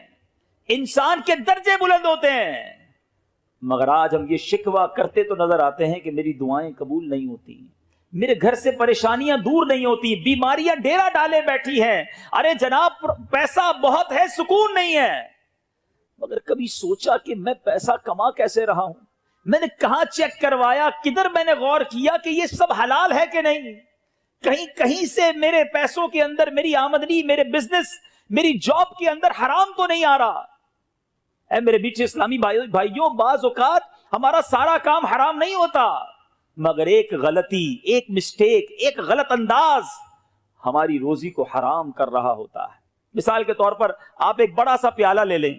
انسان کے درجے بلند ہوتے ہیں. مگر آج ہم یہ شکوہ کرتے تو نظر آتے ہیں کہ میری دعائیں قبول نہیں ہوتی، میرے گھر سے پریشانیاں دور نہیں ہوتی، بیماریاں ڈیرا ڈالے بیٹھی ہیں، ارے جناب پیسہ بہت ہے سکون نہیں ہے۔ مگر کبھی سوچا کہ میں پیسہ کما کیسے رہا ہوں؟ میں نے کہاں چیک کروایا، کدھر میں نے غور کیا کہ یہ سب حلال ہے کہ نہیں؟ کہیں سے میرے پیسوں کے اندر، میری آمدنی، میرے بزنس، میری جاب کے اندر حرام تو نہیں آ رہا؟ اے میرے بیچ اسلامی بھائیوں، بعض اوقات ہمارا سارا کام حرام نہیں ہوتا، مگر ایک غلطی، ایک مسٹیک، ایک غلط انداز ہماری روزی کو حرام کر رہا ہوتا ہے۔ مثال کے طور پر آپ ایک بڑا سا پیالہ لے لیں،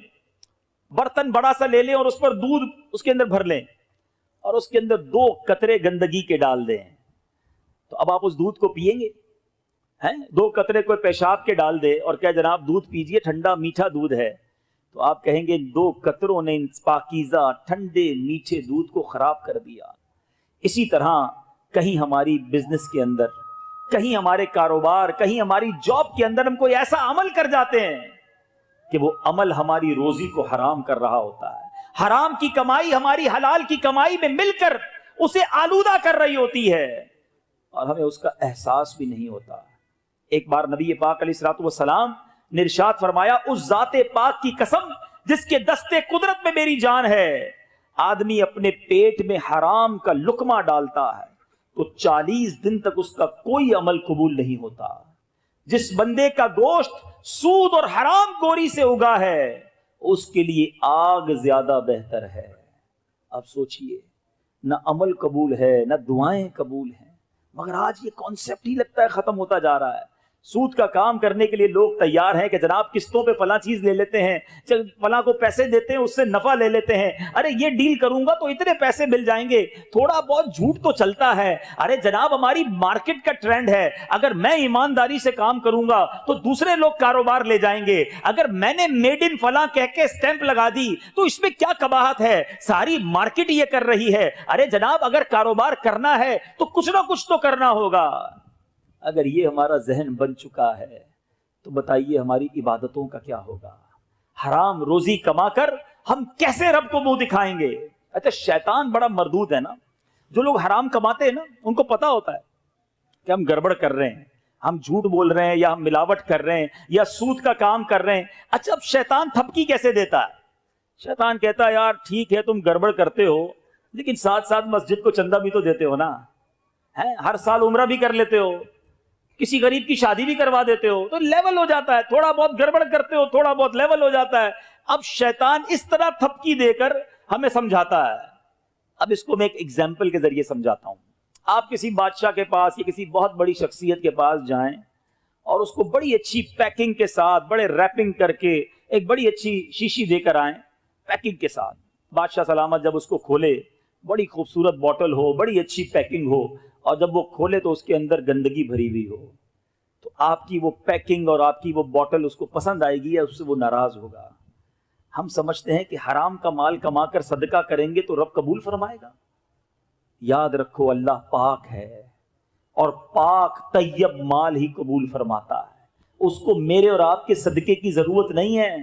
برتن بڑا سا لے لیں اور اس پر دودھ اس کے اندر بھر لیں اور اس کے اندر 2 قطرے گندگی کے ڈال دیں، تو اب آپ اس دودھ کو پیئیں گے؟ 2 قطرے کوئی پیشاب کے ڈال دے اور کہے جناب دودھ پیجئے، ٹھنڈا میٹھا دودھ ہے، تو آپ کہیں گے 2 قطروں نے پاکیزہ ٹھنڈے میٹھے دودھ کو خراب کر دیا۔ اسی طرح کہیں ہماری بزنس کے اندر، کہیں ہمارے کاروبار، کہیں ہماری جاب کے اندر ہم کوئی ایسا عمل کر جاتے ہیں کہ وہ عمل ہماری روزی کو حرام کر رہا ہوتا ہے، حرام کی کمائی ہماری حلال کی کمائی میں مل کر اسے آلودہ کر رہی ہوتی ہے اور ہمیں اس کا احساس بھی نہیں ہوتا۔ ایک بار نبی پاک علیہ الصلوۃ والسلام نے ارشاد فرمایا، اس ذات پاک کی قسم جس کے دستے قدرت میں میری جان ہے، آدمی اپنے پیٹ میں حرام کا لقمہ ڈالتا ہے تو 40 دن تک اس کا کوئی عمل قبول نہیں ہوتا۔ جس بندے کا گوشت سود اور حرام گوری سے اگا ہے اس کے لیے آگ زیادہ بہتر ہے۔ اب سوچئے، نہ عمل قبول ہے نہ دعائیں قبول ہیں، مگر آج یہ کانسیپٹ ہی لگتا ہے ختم ہوتا جا رہا ہے۔ سود کا کام کرنے کے لیے لوگ تیار ہیں کہ جناب قسطوں پہ فلاں چیز لے لیتے ہیں، فلاں کو پیسے دیتے ہیں، اس سے نفع لے لیتے ہیں، ارے یہ ڈیل کروں گا تو اتنے پیسے مل جائیں گے، تھوڑا بہت جھوٹ تو چلتا ہے۔ ارے جناب ہماری مارکیٹ کا ٹرینڈ ہے، اگر میں ایمانداری سے کام کروں گا تو دوسرے لوگ کاروبار لے جائیں گے، اگر میں نے میڈ ان فلاں کہہ کے اسٹیمپ لگا دی تو اس میں کیا قباحت ہے، ساری مارکیٹ یہ کر رہی ہے۔ ارے جناب اگر کاروبار کرنا ہے تو کچھ نہ کچھ تو کرنا ہوگا۔ اگر یہ ہمارا ذہن بن چکا ہے تو بتائیے ہماری عبادتوں کا کیا ہوگا؟ حرام روزی کما کر ہم کیسے رب کو منہ دکھائیں گے؟ اچھا شیطان بڑا مردود ہے نا، جو لوگ حرام کماتے ہیں نا ان کو پتا ہوتا ہے کہ ہم گڑبڑ کر رہے ہیں، ہم جھوٹ بول رہے ہیں یا ہم ملاوٹ کر رہے ہیں یا سود کا کام کر رہے ہیں۔ اچھا اب شیطان تھپکی کیسے دیتا ہے؟ شیطان کہتا ہے یار ٹھیک ہے تم گڑبڑ کرتے ہو لیکن ساتھ ساتھ مسجد کو چندہ بھی تو دیتے ہو نا، ہر سال عمرہ بھی کر لیتے ہو، کسی غریب کی شادی بھی کروا دیتے ہو، تو لیول ہو جاتا ہے، تھوڑا بہت گڑبڑ کرتے ہو تھوڑا بہت لیول ہو جاتا ہے۔ اب شیطان اس طرح تھپکی دے کر ہمیں سمجھاتا ہے۔ اب اس کو میں ایک ایگزامپل کے ذریعے سمجھاتا ہوں۔ آپ کسی بادشاہ کے پاس یا کسی بہت بڑی شخصیت کے پاس جائیں اور اس کو بڑی اچھی پیکنگ کے ساتھ، بڑے ریپنگ کر کے ایک بڑی اچھی شیشی دے کر آئیں پیکنگ کے ساتھ۔ بادشاہ سلامت جب اس کو کھولے، بڑی خوبصورت بوٹل ہو، بڑی اچھی پیکنگ ہو، اور جب وہ کھولے تو اس کے اندر گندگی بھری ہوئی ہو، تو آپ کی وہ پیکنگ اور آپ کی وہ بوٹل اس کو پسند آئے گی یا اس سے وہ ناراض ہوگا؟ ہم سمجھتے ہیں کہ حرام کا مال کما کر صدقہ کریں گے تو رب قبول فرمائے گا۔ یاد رکھو اللہ پاک ہے اور پاک طیب مال ہی قبول فرماتا ہے، اس کو میرے اور آپ کے صدقے کی ضرورت نہیں ہے۔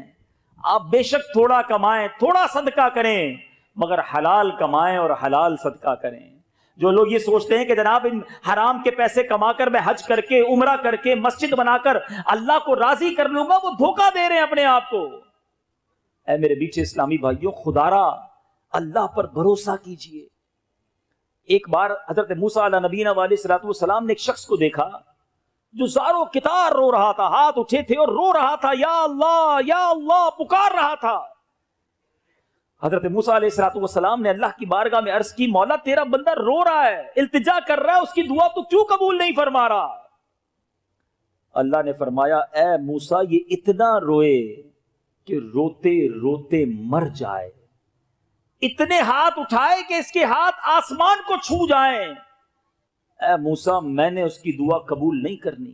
آپ بے شک تھوڑا کمائیں، تھوڑا صدقہ کریں، مگر حلال کمائیں اور حلال صدقہ کریں۔ جو لوگ یہ سوچتے ہیں کہ جناب ان حرام کے پیسے کما کر میں حج کر کے، عمرہ کر کے، مسجد بنا کر اللہ کو راضی کر لوں گا، وہ دھوکہ دے رہے ہیں اپنے آپ کو۔ اے میرے بیچ اسلامی بھائیوں، خدا را اللہ پر بھروسہ کیجئے۔ ایک بار حضرت موسیٰ علیہ نبینا علیہ الصلوۃ والسلام نے ایک شخص کو دیکھا جو زاروں کتار رو رہا تھا، ہاتھ اٹھے تھے اور رو رہا تھا، یا اللہ پکار رہا تھا۔ حضرت موسیٰ علیہ الصلوۃ والسلام نے اللہ کی بارگاہ میں عرض کی، مولا تیرا بندہ رو رہا ہے، التجا کر رہا ہے، اس کی دعا تو کیوں قبول نہیں فرما رہا؟ اللہ نے فرمایا، اے موسیٰ یہ اتنا روئے کہ روتے روتے مر جائے، اتنے ہاتھ اٹھائے کہ اس کے ہاتھ آسمان کو چھو جائیں۔ اے موسیٰ میں نے اس کی دعا قبول نہیں کرنی۔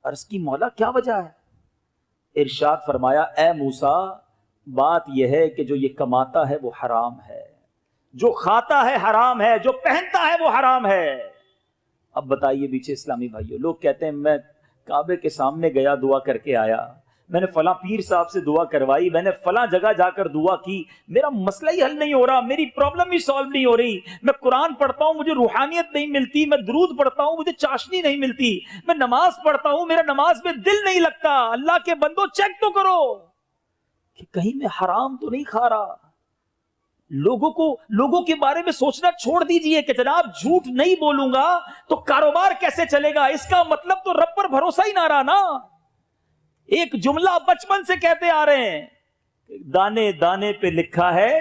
عرض کی مولا کیا وجہ ہے؟ ارشاد فرمایا، اے موسیٰ بات یہ ہے کہ جو یہ کماتا ہے وہ حرام ہے، جو کھاتا ہے حرام ہے، جو پہنتا ہے وہ حرام ہے۔ اب بتائیے بیچے اسلامی بھائیوں، لوگ کہتے ہیں میں کعبے کے سامنے گیا دعا کر کے آیا، میں نے فلاں پیر صاحب سے دعا کروائی, میں نے فلاں جگہ جا کر دعا کی, میرا مسئلہ ہی حل نہیں ہو رہا, میری پرابلم ہی سالو نہیں ہو رہی, میں قرآن پڑھتا ہوں مجھے روحانیت نہیں ملتی, میں درود پڑھتا ہوں مجھے چاشنی نہیں ملتی, میں نماز پڑھتا ہوں میرا نماز میں دل نہیں لگتا. اللہ کے بندو چیک تو کرو کہ کہیں میں حرام تو نہیں کھا رہا. لوگوں کے بارے میں سوچنا چھوڑ دیجئے کہ جناب جھوٹ نہیں بولوں گا تو کاروبار کیسے چلے گا, اس کا مطلب تو رب پر بھروسہ ہی نہ رہا نا. ایک جملہ بچپن سے کہتے آ رہے ہیں, دانے دانے پہ لکھا ہے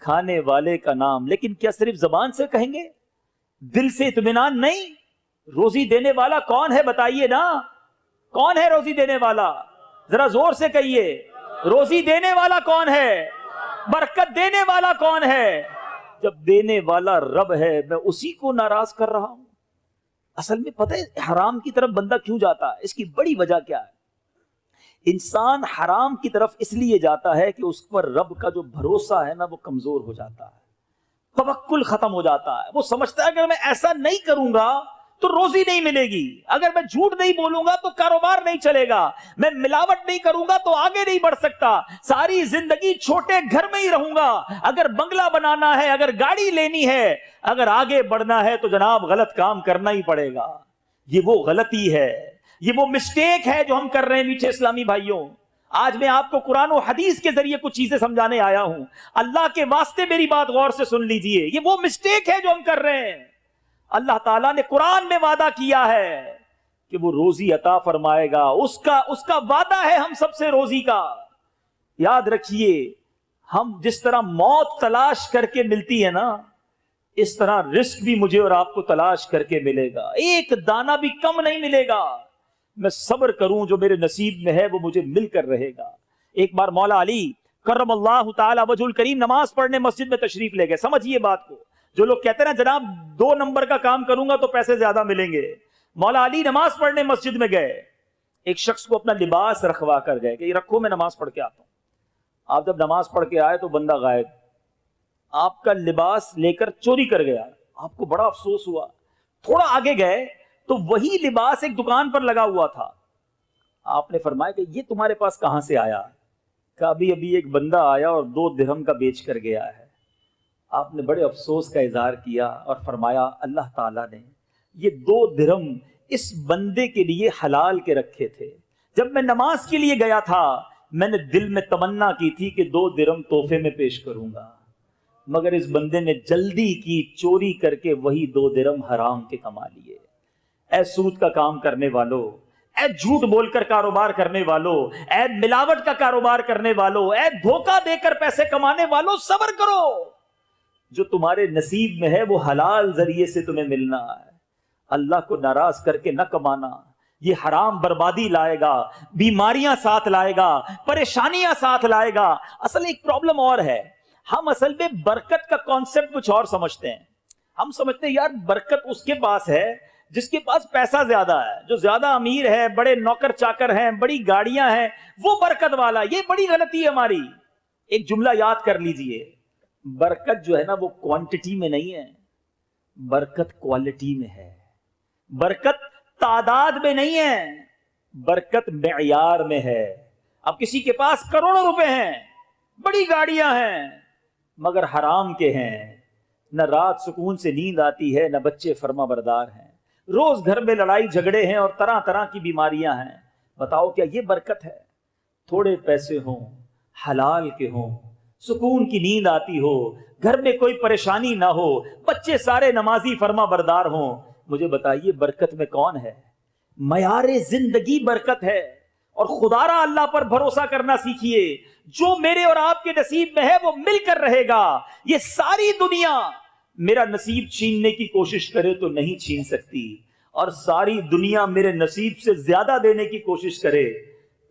کھانے والے کا نام, لیکن کیا صرف زبان سے کہیں گے, دل سے اطمینان نہیں؟ روزی دینے والا کون ہے بتائیے نا, کون ہے روزی دینے والا؟ ذرا زور سے کہیے, روزی دینے والا کون ہے؟ برکت دینے والا کون ہے؟ جب دینے والا رب ہے میں اسی کو ناراض کر رہا ہوں. اصل میں پتہ ہے حرام کی طرف بندہ کیوں جاتا ہے؟ اس کی بڑی وجہ کیا ہے؟ انسان حرام کی طرف اس لیے جاتا ہے کہ اس پر رب کا جو بھروسہ ہے نا وہ کمزور ہو جاتا ہے, توکل ختم ہو جاتا ہے. وہ سمجھتا ہے اگر میں ایسا نہیں کروں گا تو روزی نہیں ملے گی, اگر میں جھوٹ نہیں بولوں گا تو کاروبار نہیں چلے گا, میں ملاوٹ نہیں کروں گا تو آگے نہیں بڑھ سکتا, ساری زندگی چھوٹے گھر میں ہی رہوں گا. اگر بنگلہ بنانا ہے, اگر گاڑی لینی ہے, اگر آگے بڑھنا ہے تو جناب غلط کام کرنا ہی پڑے گا. یہ وہ غلطی ہے, یہ وہ مسٹیک ہے جو ہم کر رہے ہیں میٹھے اسلامی بھائیوں. آج میں آپ کو قرآن و حدیث کے ذریعے کچھ چیزیں سمجھانے آیا ہوں. اللہ کے واسطے میری بات غور سے سن لیجئے, یہ وہ مسٹیک ہے جو ہم کر رہے ہیں. اللہ تعالیٰ نے قرآن میں وعدہ کیا ہے کہ وہ روزی عطا فرمائے گا, اس کا وعدہ ہے ہم سب سے روزی کا. یاد رکھیے, ہم جس طرح موت تلاش کر کے ملتی ہے نا, اس طرح رزق بھی مجھے اور آپ کو تلاش کر کے ملے گا. ایک دانہ بھی کم نہیں ملے گا. میں صبر کروں, جو میرے نصیب میں ہے وہ مجھے مل کر رہے گا. ایک بار مولا علی کرم اللہ تعالی وجہ الکریم نماز پڑھنے مسجد میں تشریف لے گئے. سمجھیے بات کو, جو لوگ کہتے ہیں نا جناب 2 نمبر کا کام کروں گا تو پیسے زیادہ ملیں گے, مولا علی نماز پڑھنے مسجد میں گئے, ایک شخص کو اپنا لباس رکھوا کر گئے کہ یہ رکھو میں نماز پڑھ کے آتا ہوں. آپ جب نماز پڑھ کے آئے تو بندہ غائب, آپ کا لباس لے کر چوری کر گیا. آپ کو بڑا افسوس ہوا. تھوڑا آگے گئے تو وہی لباس ایک دکان پر لگا ہوا تھا. آپ نے فرمایا کہ یہ تمہارے پاس کہاں سے آیا؟ کہا ابھی ایک بندہ آیا اور 2 درہم کا بیچ کر گیا ہے. آپ نے بڑے افسوس کا اظہار کیا اور فرمایا اللہ تعالیٰ نے یہ 2 درہم اس بندے کے لیے حلال کے رکھے تھے. جب میں نماز کے لیے گیا تھا میں نے دل میں تمنا کی تھی کہ 2 درہم تحفے میں پیش کروں گا, مگر اس بندے نے جلدی کی, چوری کر کے وہی 2 درہم حرام کے کما لیے. اے سود کا کام کرنے والو, اے جھوٹ بول کر کاروبار کرنے والو, اے ملاوٹ کا کاروبار کرنے والو, اے دھوکہ دے کر پیسے کمانے والو, صبر کرو. جو تمہارے نصیب میں ہے وہ حلال ذریعے سے تمہیں ملنا ہے. اللہ کو ناراض کر کے نہ کمانا, یہ حرام بربادی لائے گا, بیماریاں ساتھ لائے گا, پریشانیاں ساتھ لائے گا. اصل ایک پرابلم اور ہے, ہم اصل میں برکت کا کانسیپٹ کچھ اور سمجھتے ہیں. ہم سمجھتے ہیں یار برکت اس کے پاس ہے جس کے پاس پیسہ زیادہ ہے, جو زیادہ امیر ہے, بڑے نوکر چاکر ہیں, بڑی گاڑیاں ہیں, وہ برکت والا. یہ بڑی غلطی ہے ہماری. ایک جملہ یاد کر لیجئے, برکت جو ہے نا وہ کوانٹٹی میں نہیں ہے, برکت کوالٹی میں ہے. برکت تعداد میں نہیں ہے, برکت معیار میں ہے. اب کسی کے پاس کروڑوں روپے ہیں, بڑی گاڑیاں ہیں, مگر حرام کے ہیں, نہ رات سکون سے نیند آتی ہے, نہ بچے فرما بردار ہیں, روز گھر میں لڑائی جھگڑے ہیں اور طرح طرح کی بیماریاں ہیں. بتاؤ کیا یہ برکت ہے؟ تھوڑے پیسے ہوں, حلال کے ہوں, سکون کی نیند آتی ہو, گھر میں کوئی پریشانی نہ ہو, بچے سارے نمازی فرما بردار ہوں, مجھے بتائیے برکت میں کون ہے؟ معیار زندگی برکت ہے. اور خدا را اللہ پر بھروسہ کرنا سیکھیے, جو میرے اور آپ کے نصیب میں ہے وہ مل کر رہے گا. یہ ساری دنیا میرا نصیب چھیننے کی کوشش کرے تو نہیں چھین سکتی, اور ساری دنیا میرے نصیب سے زیادہ دینے کی کوشش کرے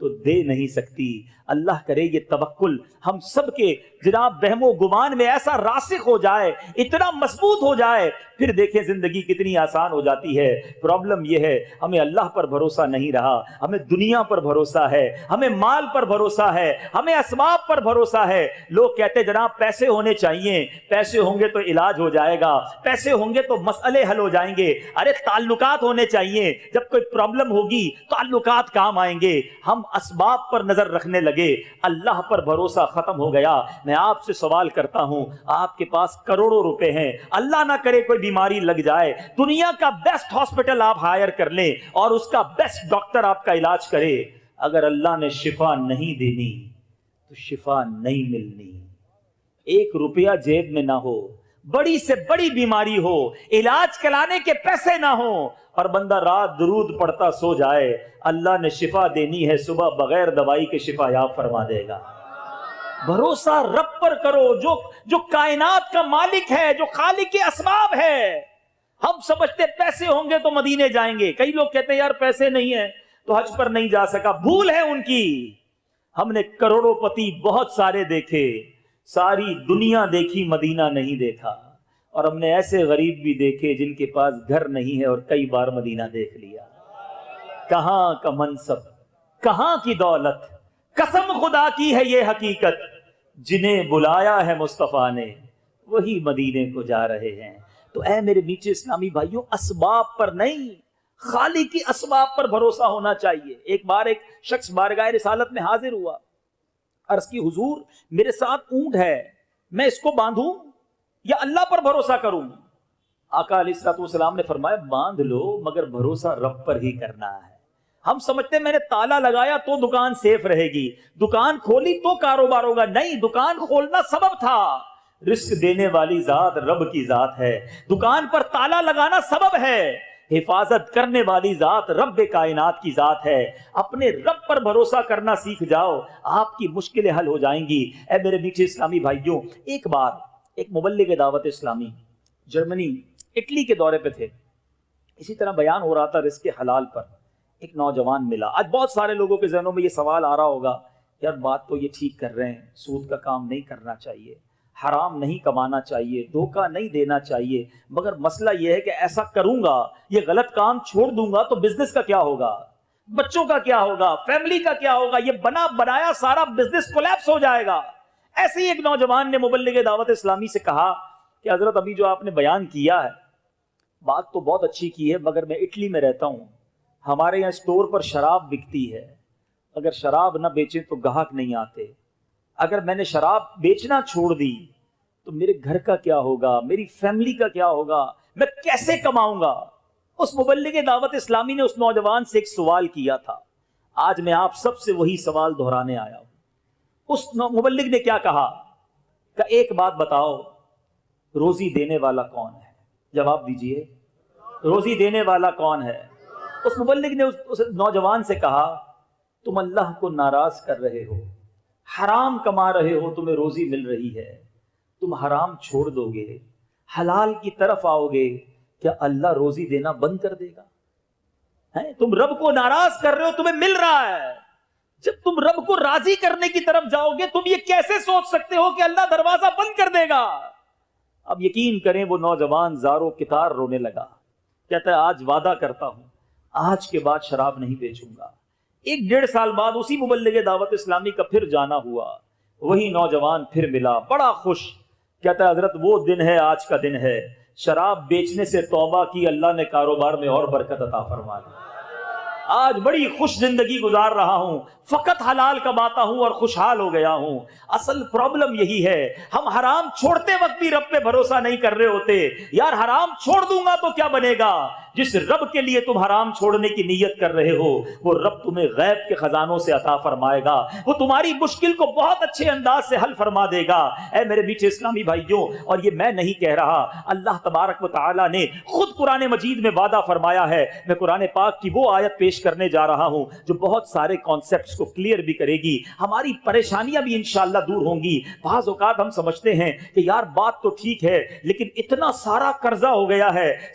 تو دے نہیں سکتی. اللہ کرے یہ توکل ہم سب کے جناب بہم و گمان میں ایسا راسخ ہو جائے، اتنا مضبوط ہو جائے، پھر دیکھیں زندگی کتنی آسان ہو جاتی ہے۔ پرابلم یہ ہے ہمیں اللہ پر بھروسہ نہیں رہا، ہمیں دنیا پر بھروسہ ہے، ہمیں مال پر بھروسہ ہے، ہمیں اسباب پر بھروسہ ہے۔ لوگ کہتے جناب پیسے ہونے چاہیے، پیسے ہوں گے تو علاج ہو جائے گا، پیسے ہوں گے تو مسئلے حل ہو جائیں گے۔ ارے تعلقات ہونے چاہیے، جب کوئی پرابلم ہوگی تعلقات کام آئیں گے۔ ہم اسباب پر نظر رکھنے لگے، اللہ پر بھروسہ ختم ہو گیا۔ میں آپ سے سوال کرتا ہوں، آپ کے پاس کروڑوں روپے ہیں، اللہ نہ کرے کوئی بیماری لگ جائے، دنیا کا بیسٹ ہاسپٹل آپ ہائر کر لیں اور اس کا بیسٹ ڈاکٹر آپ کا علاج کرے، اگر اللہ نے شفا نہیں دینی تو شفا نہیں ملنی۔ ایک روپیہ جیب میں نہ ہو، بڑی سے بڑی بیماری ہو، علاج کرانے کے پیسے نہ ہو، اور بندہ رات درود پڑھتا سو جائے، اللہ نے شفا دینی ہے، صبح بغیر دوائی کے شفا یاب فرما دے گا۔ بھروسہ رب پر کرو، جو کائنات کا مالک ہے، جو خالق کے اسباب ہے۔ ہم سمجھتے پیسے ہوں گے تو مدینے جائیں گے، کئی لوگ کہتے ہیں یار پیسے نہیں ہیں تو حج پر نہیں جا سکا، بھول ہے ان کی۔ ہم نے کروڑوں پتی بہت سارے دیکھے، ساری دنیا دیکھی، مدینہ نہیں دیکھا، اور ہم نے ایسے غریب بھی دیکھے جن کے پاس گھر نہیں ہے اور کئی بار مدینہ دیکھ لیا۔ کہاں کا منصب، کہاں کی دولت، قسم خدا کی ہے یہ حقیقت، جنہیں بلایا ہے مصطفیٰ نے وہی مدینے کو جا رہے ہیں۔ تو اے میرے میٹھے اسلامی بھائیوں، اسباب پر نہیں، خالق کی اسباب پر بھروسہ ہونا چاہیے۔ ایک بار ایک شخص بارگاہ رسالت میں حاضر ہوا، عرض کی حضور میرے ساتھ اونٹ ہے، میں اس کو باندھوں یا اللہ پر بھروسہ کروں؟ آقا علیہ الصلوۃ والسلام نے فرمایا باندھ لو، مگر بھروسہ رب پر ہی کرنا ہے۔ ہم سمجھتے ہیں میں نے تالا لگایا تو دکان سیف رہے گی، دکان کھولی تو کاروبار ہوگا، نہیں، دکان کھولنا سبب تھا، رزق دینے والی ذات رب کی ذات ہے، دکان پر تالا لگانا سبب ہے، حفاظت کرنے والی ذات رب کائنات کی ذات ہے۔ اپنے رب پر بھروسہ کرنا سیکھ جاؤ، آپ کی مشکلیں حل ہو جائیں گی۔ اے میرے میٹھے اسلامی بھائیوں، ایک بار ایک مبلغ دعوت اسلامی جرمنی اٹلی کے دورے پہ تھے، اسی طرح بیان ہو رہا تھا رزق حلال پر۔ ایک نوجوان ملا، آج بہت سارے لوگوں کے ذہنوں میں یہ سوال آ رہا ہوگا، یار بات تو یہ ٹھیک کر رہے ہیں، سود کا کام نہیں کرنا چاہیے، حرام نہیں کمانا چاہیے، دھوکہ نہیں دینا چاہیے، مگر مسئلہ یہ ہے کہ ایسا کروں گا، یہ غلط کام چھوڑ دوں گا تو بزنس کا کیا ہوگا، بچوں کا کیا ہوگا، فیملی کا کیا ہوگا، یہ بنا بنایا سارا بزنس کولیپس ہو جائے گا۔ ایسے ہی ایک نوجوان نے مبلغ دعوت اسلامی سے کہا کہ حضرت ابھی جو آپ نے بیان کیا ہے بات تو بہت اچھی کی ہے، مگر میں اٹلی میں رہتا ہوں، ہمارے یہاں اسٹور پر شراب بکتی ہے، اگر شراب نہ بیچیں تو گاہک نہیں آتے، اگر میں نے شراب بیچنا چھوڑ دی تو میرے گھر کا کیا ہوگا، میری فیملی کا کیا ہوگا، میں کیسے کماؤں گا؟ اس مبلغ دعوت اسلامی نے اس نوجوان سے ایک سوال کیا تھا، آج میں آپ سب سے وہی سوال دہرانے آیا ہوں۔ اس مبلغ نے کیا کہا کہ ایک بات بتاؤ، روزی دینے والا کون ہے؟ جواب دیجئے، روزی دینے والا کون ہے؟ اس مبلغ نے اس نوجوان سے کہا تم اللہ کو ناراض کر رہے ہو، حرام کما رہے ہو، تمہیں روزی مل رہی ہے، تم حرام چھوڑ دو گے، حلال کی طرف آؤ گے، کیا اللہ روزی دینا بند کر دے گا؟ تم رب کو ناراض کر رہے ہو، تمہیں مل رہا ہے، جب تم رب کو راضی کرنے کی طرف جاؤ گے تم یہ کیسے سوچ سکتے ہو کہ اللہ دروازہ بند کر دے گا؟ اب یقین کریں وہ نوجوان زاروں کتار رونے لگا، کہتا ہے آج وعدہ کرتا ہوں آج کے بعد شراب نہیں بیچوں گا۔ 1-1.5 سال بعد اسی مبلغ دعوت اسلامی کا پھر جانا ہوا، وہی نوجوان پھر ملا بڑا خوش، کہتا ہے حضرت وہ دن ہے آج کا دن ہے، شراب بیچنے سے توبہ کی، اللہ نے کاروبار میں اور برکت عطا فرما دی، آج بڑی خوش زندگی گزار رہا ہوں، فقط حلال کماتا ہوں اور خوشحال ہو گیا ہوں۔ اصل پرابلم یہی ہے، ہم حرام چھوڑتے وقت بھی رب پہ بھروسہ نہیں کر رہے ہوتے۔ یار حرام چھوڑ دوں گا تو کیا بنے گا؟ جس رب کے لیے تم حرام چھوڑنے کی نیت کر رہے ہو وہ رب تمہیں غیب کے خزانوں سے عطا فرمائے گا، وہ تمہاری مشکل کو بہت اچھے انداز سے حل فرما دے گا۔ اے میرے میٹھے اسلامی بھائیوں، اور یہ میں نہیں کہہ رہا، اللہ تبارک و تعالی نے خود قرآن مجید میں وعدہ فرمایا ہے۔ میں قرآن پاک کی وہ آیت پیش کرنے جا رہا ہوں جو بہت سارے کانسیپٹس کو کلیئر بھی کرے گی، ہماری پریشانیاں بھی انشاءاللہ دور ہوں گی۔ بعض اوقات ہم سمجھتے ہیں کہ یار بات تو ٹھیک ہے لیکن اتنا سارا قرضہ ہو گیا ہے،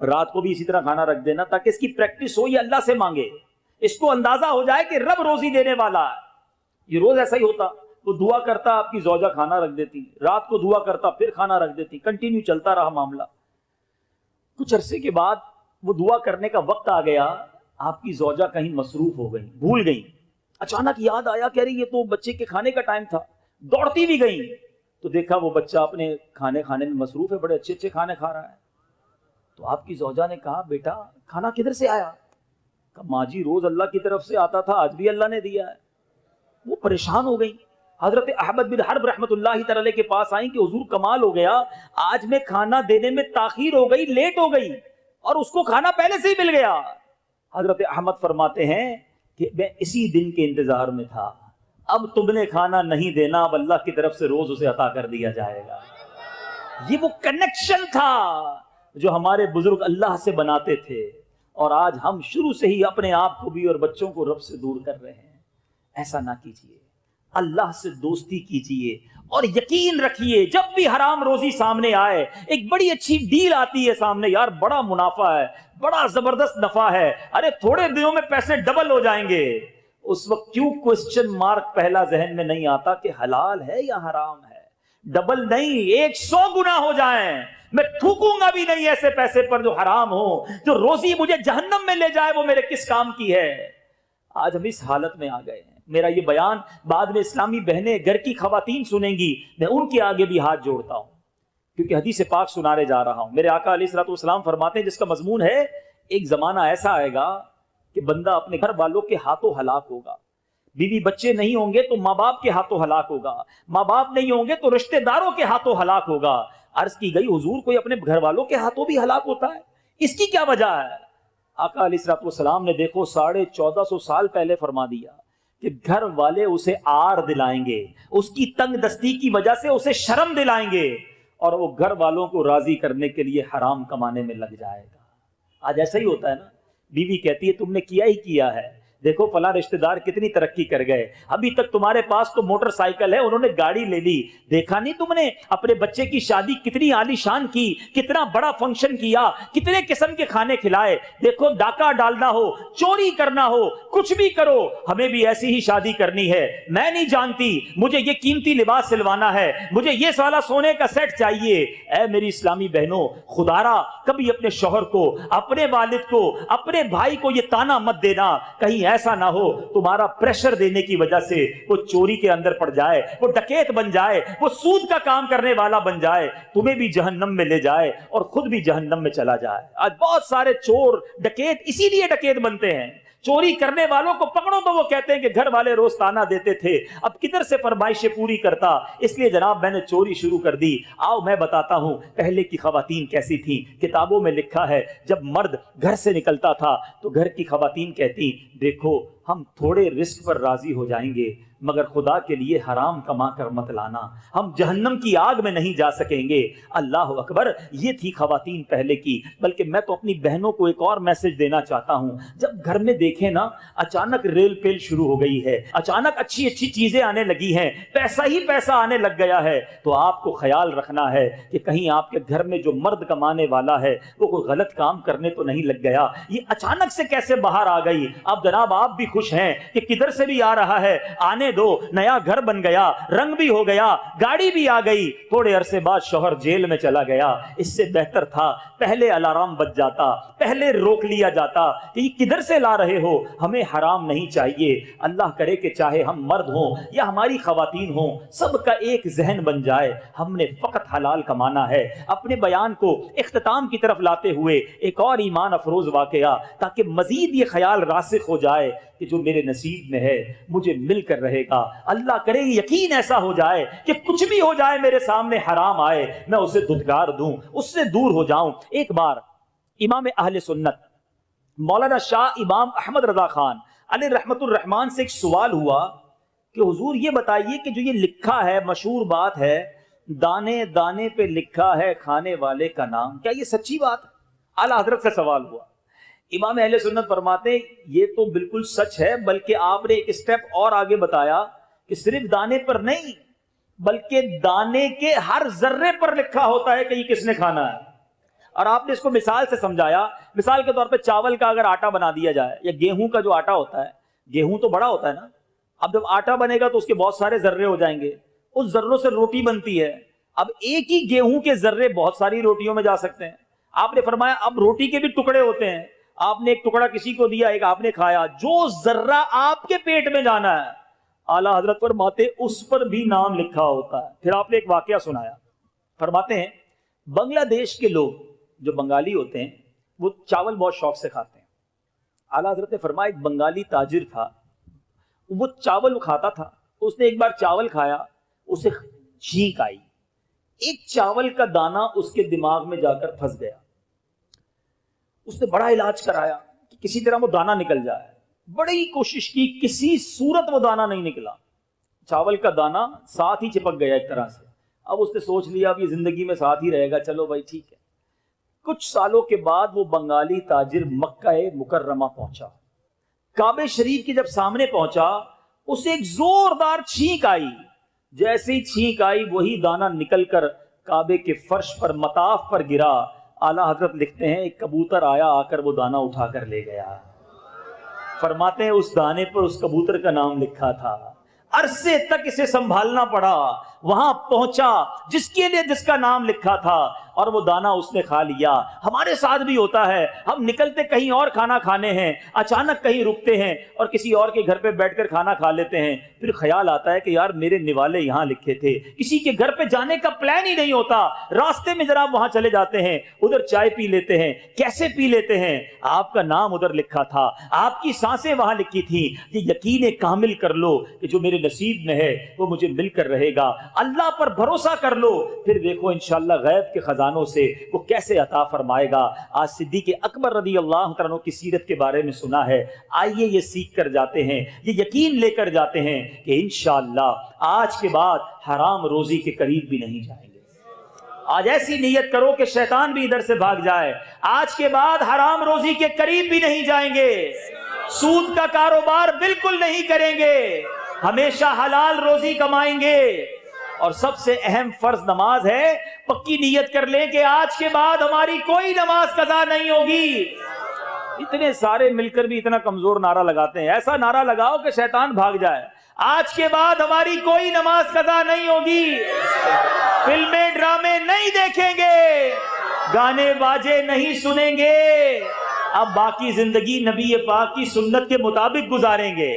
رات کو بھی اسی طرح کھانا رکھ دینا تاکہ اس کی پریکٹس ہو، یہ اللہ سے مانگے، اس کو اندازہ ہو جائے کہ رب روزی دینے والا ہے۔ یہ روز ایسا ہی ہوتا، وہ دعا کرتا، آپ کی زوجہ کھانا رکھ دیتی، رات کو دعا کرتا پھر کھانا رکھ دیتی، کنٹینیو چلتا رہا معاملہ۔ کچھ عرصے کے بعد وہ دعا کرنے کا وقت آ گیا، آپ کی زوجہ کہیں مصروف ہو گئی، بھول گئی، اچانک یاد آیا کہ ارے یہ تو بچے کے کھانے کا ٹائم تھا، دوڑتی بھی گئی تو دیکھا وہ بچہ اپنے کھانے میں مصروف ہے، بڑے اچھے اچھے کھانے کھا رہا ہے۔ تو آپ کی زوجہ نے کہا بیٹا کھانا کدھر سے آیا؟ کہا ماں جی روز اللہ کی طرف سے آتا تھا، آج بھی اللہ نے دیا ہے۔ وہ پریشان ہو گئی، حضرت احمد بن حرب رحمۃ اللہ تعالی کے پاس آئیں کہ حضور کمال ہو گیا، آج میں کھانا دینے میں تاخیر ہو گئی، لیٹ ہو گئی، اور اس کو کھانا پہلے سے ہی مل گیا۔ حضرت احمد فرماتے ہیں کہ میں اسی دن کے انتظار میں تھا، اب تم نے کھانا نہیں دینا، اب اللہ کی طرف سے روز اسے عطا کر دیا جائے گا۔ یہ وہ کنیکشن تھا جو ہمارے بزرگ اللہ سے بناتے تھے، اور آج ہم شروع سے ہی اپنے آپ کو بھی اور بچوں کو رب سے دور کر رہے ہیں۔ ایسا نہ کیجیے، اللہ سے دوستی کیجیے، اور یقین رکھیے جب بھی حرام روزی سامنے آئے، ایک بڑی اچھی ڈیل آتی ہے سامنے، یار بڑا منافع ہے، بڑا زبردست نفع ہے، ارے تھوڑے دنوں میں پیسے ڈبل ہو جائیں گے، اس وقت کیوں کوسچن مارک پہلا ذہن میں نہیں آتا کہ حلال ہے یا حرام ہے؟ ڈبل نہیں، 100 گنا ہو جائیں، میں تھوکوں گا بھی نہیں ایسے پیسے پر جو حرام ہو، جو روزی مجھے جہنم میں لے جائے وہ میرے کس کام کی ہے؟ آج ہم اس حالت میں آ گئے ہیں۔ میرا یہ بیان بعد میں اسلامی بہنیں گھر کی خواتین سنیں گی، میں ان کے آگے بھی ہاتھ جوڑتا ہوں، کیونکہ حدیث پاک سنانے جا رہا ہوں۔ میرے آقا علیہ الصلوۃ والسلام فرماتے ہیں، جس کا مضمون ہے ایک زمانہ ایسا آئے گا کہ بندہ اپنے گھر والوں کے ہاتھوں ہلاک ہوگا، بیوی بچے نہیں ہوں گے تو ماں باپ کے ہاتھوں ہلاک ہوگا، ماں باپ نہیں ہوں گے تو رشتہ داروں کے ہاتھوں ہلاک ہوگا۔ عرض کی گئی حضور کوئی اپنے گھر والوں کے ہاتھوں بھی ہلاک ہوتا ہے، اس کی کیا وجہ ہے؟ آقا علیہ الصلوۃ والسلام نے دیکھو 1450 سال پہلے فرما دیا کہ گھر والے اسے آر دلائیں گے، اس کی تنگ دستی کی وجہ سے اسے شرم دلائیں گے، اور وہ گھر والوں کو راضی کرنے کے لیے حرام کمانے میں لگ جائے گا۔ آج ایسا ہی ہوتا ہے نا، بیوی کہتی ہے تم نے کیا ہی کیا ہے، دیکھو فلاں رشتہ دار کتنی ترقی کر گئے، ابھی تک تمہارے پاس تو موٹر سائیکل ہے، انہوں نے گاڑی لے لی، دیکھا نہیں تم نے اپنے بچے کی شادی کتنی عالی شان کی، کتنا بڑا فنکشن کیا، کتنے قسم کے کھانے کھلائے، دیکھو ڈاکہ ڈالنا ہو، چوری کرنا ہو، کچھ بھی کرو، ہمیں بھی ایسی ہی شادی کرنی ہے، میں نہیں جانتی مجھے یہ قیمتی لباس سلوانا ہے، مجھے یہ والا سونے کا سیٹ چاہیے۔ اے میری اسلامی بہنوں، خدارا کبھی اپنے شوہر کو، اپنے والد کو، اپنے بھائی کو یہ تانا مت دینا، کہیں ایسا نہ ہو تمہارا پریشر دینے کی وجہ سے وہ چوری کے اندر پڑ جائے، وہ ڈکیت بن جائے، وہ سود کا کام کرنے والا بن جائے، تمہیں بھی جہنم میں لے جائے اور خود بھی جہنم میں چلا جائے۔ آج بہت سارے چور ڈکیت اسی لیے ڈکیت بنتے ہیں، چوری کرنے والوں کو پکڑو تو وہ کہتے ہیں کہ گھر والے روز تانا دیتے تھے، اب کدھر سے فرمائشیں پوری کرتا، اس لیے جناب میں نے چوری شروع کر دی۔ آؤ میں بتاتا ہوں پہلے کی خواتین کیسی تھیں۔ کتابوں میں لکھا ہے جب مرد گھر سے نکلتا تھا تو گھر کی خواتین کہتی دیکھو ہم تھوڑے رزق پر راضی ہو جائیں گے مگر خدا کے لیے حرام کما کر مت لانا، ہم جہنم کی آگ میں نہیں جا سکیں گے۔ اللہ اکبر، یہ تھی خواتین پہلے کی۔ بلکہ میں تو اپنی بہنوں کو ایک اور میسج دینا چاہتا ہوں، جب گھر میں دیکھیں نا اچانک ریل پیل شروع ہو گئی ہے، اچانک اچھی اچھی چیزیں آنے لگی ہیں، پیسہ ہی پیسہ آنے لگ گیا ہے، تو آپ کو خیال رکھنا ہے کہ کہیں آپ کے گھر میں جو مرد کمانے والا ہے وہ کوئی غلط کام کرنے تو نہیں لگ گیا۔ یہ اچانک سے کیسے باہر آ گئی؟ اب جناب آپ بھی خوش ہیں کہ کدھر سے بھی آ رہا ہے، آنے دو، نیا گھر بن گیا، رنگ بھی ہو گیا، گاڑی بھی آ گئی، تھوڑے عرصے بعد شوہر جیل میں چلا گیا۔ اس سے بہتر تھا پہلے الارم بج جاتا، پہلے روک لیا جاتا کہ یہ کدھر سے لا رہے ہو، ہمیں حرام نہیں چاہیے۔ اللہ کرے کہ چاہے ہم مرد ہوں یا ہماری خواتین ہوں، سب کا ایک ذہن بن جائے ہم نے فقط حلال کمانا ہے۔ اپنے بیان کو اختتام کی طرف لاتے ہوئے ایک اور ایمان افروز واقعہ، تاکہ مزید یہ خیال راسخ ہو جائے کہ جو میرے نصیب میں ہے مجھے مل کر رہے گا۔ اللہ کرے یقین ایسا ہو جائے کہ کچھ بھی ہو جائے میرے سامنے حرام آئے میں اسے دھتکار دوں، اس سے دور ہو جاؤں۔ ایک بار امام اہل سنت مولانا شاہ امام احمد رضا خان علیہ رحمت الرحمان سے ایک سوال ہوا کہ حضور یہ بتائیے کہ جو یہ لکھا ہے، مشہور بات ہے، دانے دانے پہ لکھا ہے کھانے والے کا نام، کیا یہ سچی بات ہے؟ اعلیٰ حضرت سے سوال ہوا۔ امام اہل سنت فرماتے ہیں یہ تو بالکل سچ ہے، بلکہ آپ نے ایک سٹیپ اور آگے بتایا کہ صرف دانے پر نہیں بلکہ دانے کے ہر ذرے پر لکھا ہوتا ہے کہ یہ کس نے کھانا ہے۔ اور آپ نے اس کو مثال سے سمجھایا. مثال کے طور پہ چاول کا اگر آٹا بنا دیا جائے یا گیہوں کا جو آٹا ہوتا ہے, گیہوں تو بڑا ہوتا ہے نا, اب جب آٹا بنے گا تو اس کے بہت سارے ذرے ہو جائیں گے, اس ذروں سے روٹی بنتی ہے. اب ایک ہی گیہوں کے ذرے بہت ساری روٹیوں میں جا سکتے ہیں. آپ نے فرمایا اب روٹی کے بھی ٹکڑے ہوتے ہیں, آپ نے ایک ٹکڑا کسی کو دیا, ایک آپ نے کھایا, جو ذرہ آپ کے پیٹ میں جانا ہے اعلیٰ حضرت فرماتے اس پر بھی نام لکھا ہوتا ہے. پھر آپ نے ایک واقعہ سنایا, فرماتے ہیں بنگلہ دیش کے لوگ جو بنگالی ہوتے ہیں وہ چاول بہت شوق سے کھاتے ہیں. اعلیٰ حضرت نے فرمایا ایک بنگالی تاجر تھا, وہ چاول کھاتا تھا, اس نے ایک بار چاول کھایا, اسے چھینک آئی, ایک چاول کا دانہ اس کے دماغ میں جا کر پھنس گیا. اس نے بڑا علاج کرایا کہ کسی طرح وہ دانہ نکل جائے, بڑی کوشش کی, کسی صورت وہ دانہ نہیں نکلا. چاول کا دانہ ساتھ ہی چپک گیا ایک طرح سے. اب اس نے سوچ لیا اب یہ زندگی میں ساتھ ہی رہے گا, چلو بھائی ٹھیک ہے. کچھ سالوں کے بعد وہ بنگالی تاجر مکہ مکرمہ پہنچا. کعبہ شریف کے جب سامنے پہنچا اسے ایک زوردار چھینک آئی. جیسے ہی چھینک آئی وہی دانہ نکل کر کعبے کے فرش پر مطاف پر گرا. اعلیٰ حضرت لکھتے ہیں ایک کبوتر آیا, آ کر وہ دانہ اٹھا کر لے گیا. فرماتے ہیں اس دانے پر اس کبوتر کا نام لکھا تھا. عرصے تک اسے سنبھالنا پڑا, وہاں پہنچا جس کے لیے جس کا نام لکھا تھا, اور وہ دانہ اس نے کھا لیا. ہمارے ساتھ بھی ہوتا ہے, ہم نکلتے کہیں اور کھانا کھانے ہیں, اچانک کہیں رکتے ہیں اور کسی اور کے گھر پہ بیٹھ کر کھانا کھا لیتے ہیں. پھر خیال آتا ہے کہ یار میرے نوالے یہاں لکھے تھے. کسی کے گھر پہ جانے کا پلان ہی نہیں ہوتا, راستے میں جناب وہاں چلے جاتے ہیں, ادھر چائے پی لیتے ہیں. کیسے پی لیتے ہیں؟ آپ کا نام ادھر لکھا تھا, آپ کی سانسیں وہاں لکھی تھی. یہ یقین کامل کر لو کہ جو میرے نصیب میں ہے وہ مجھے مل کر رہے گا. اللہ پر بھروسہ کر لو, پھر دیکھو انشاءاللہ غیب کے خزانوں سے وہ کیسے عطا فرمائے گا. آج صدیق اکبر رضی اللہ عنہ کی سیرت کے بارے میں سنا ہے. آئیے یہ سیکھ کر جاتے ہیں, یہ یقین لے کر جاتے ہیں کہ انشاءاللہ آج کے بعد حرام روزی کے قریب بھی نہیں جائیں گے. آج ایسی نیت کرو کہ شیطان بھی ادھر سے بھاگ جائے. آج کے بعد حرام روزی کے قریب بھی نہیں جائیں گے, سود کا کاروبار بالکل نہیں کریں گے, ہمیشہ حلال روزی کمائیں گے. اور سب سے اہم فرض نماز ہے. پکی نیت کر لیں کہ آج کے بعد ہماری کوئی نماز قضا نہیں ہوگی. اتنے سارے مل کر بھی اتنا کمزور نعرہ لگاتے ہیں. ایسا نعرہ لگاؤ کہ شیطان بھاگ جائے. آج کے بعد ہماری کوئی نماز قضا نہیں ہوگی, فلمیں ڈرامے نہیں دیکھیں گے, گانے باجے نہیں سنیں گے. اب باقی زندگی نبی پاک کی سنت کے مطابق گزاریں گے.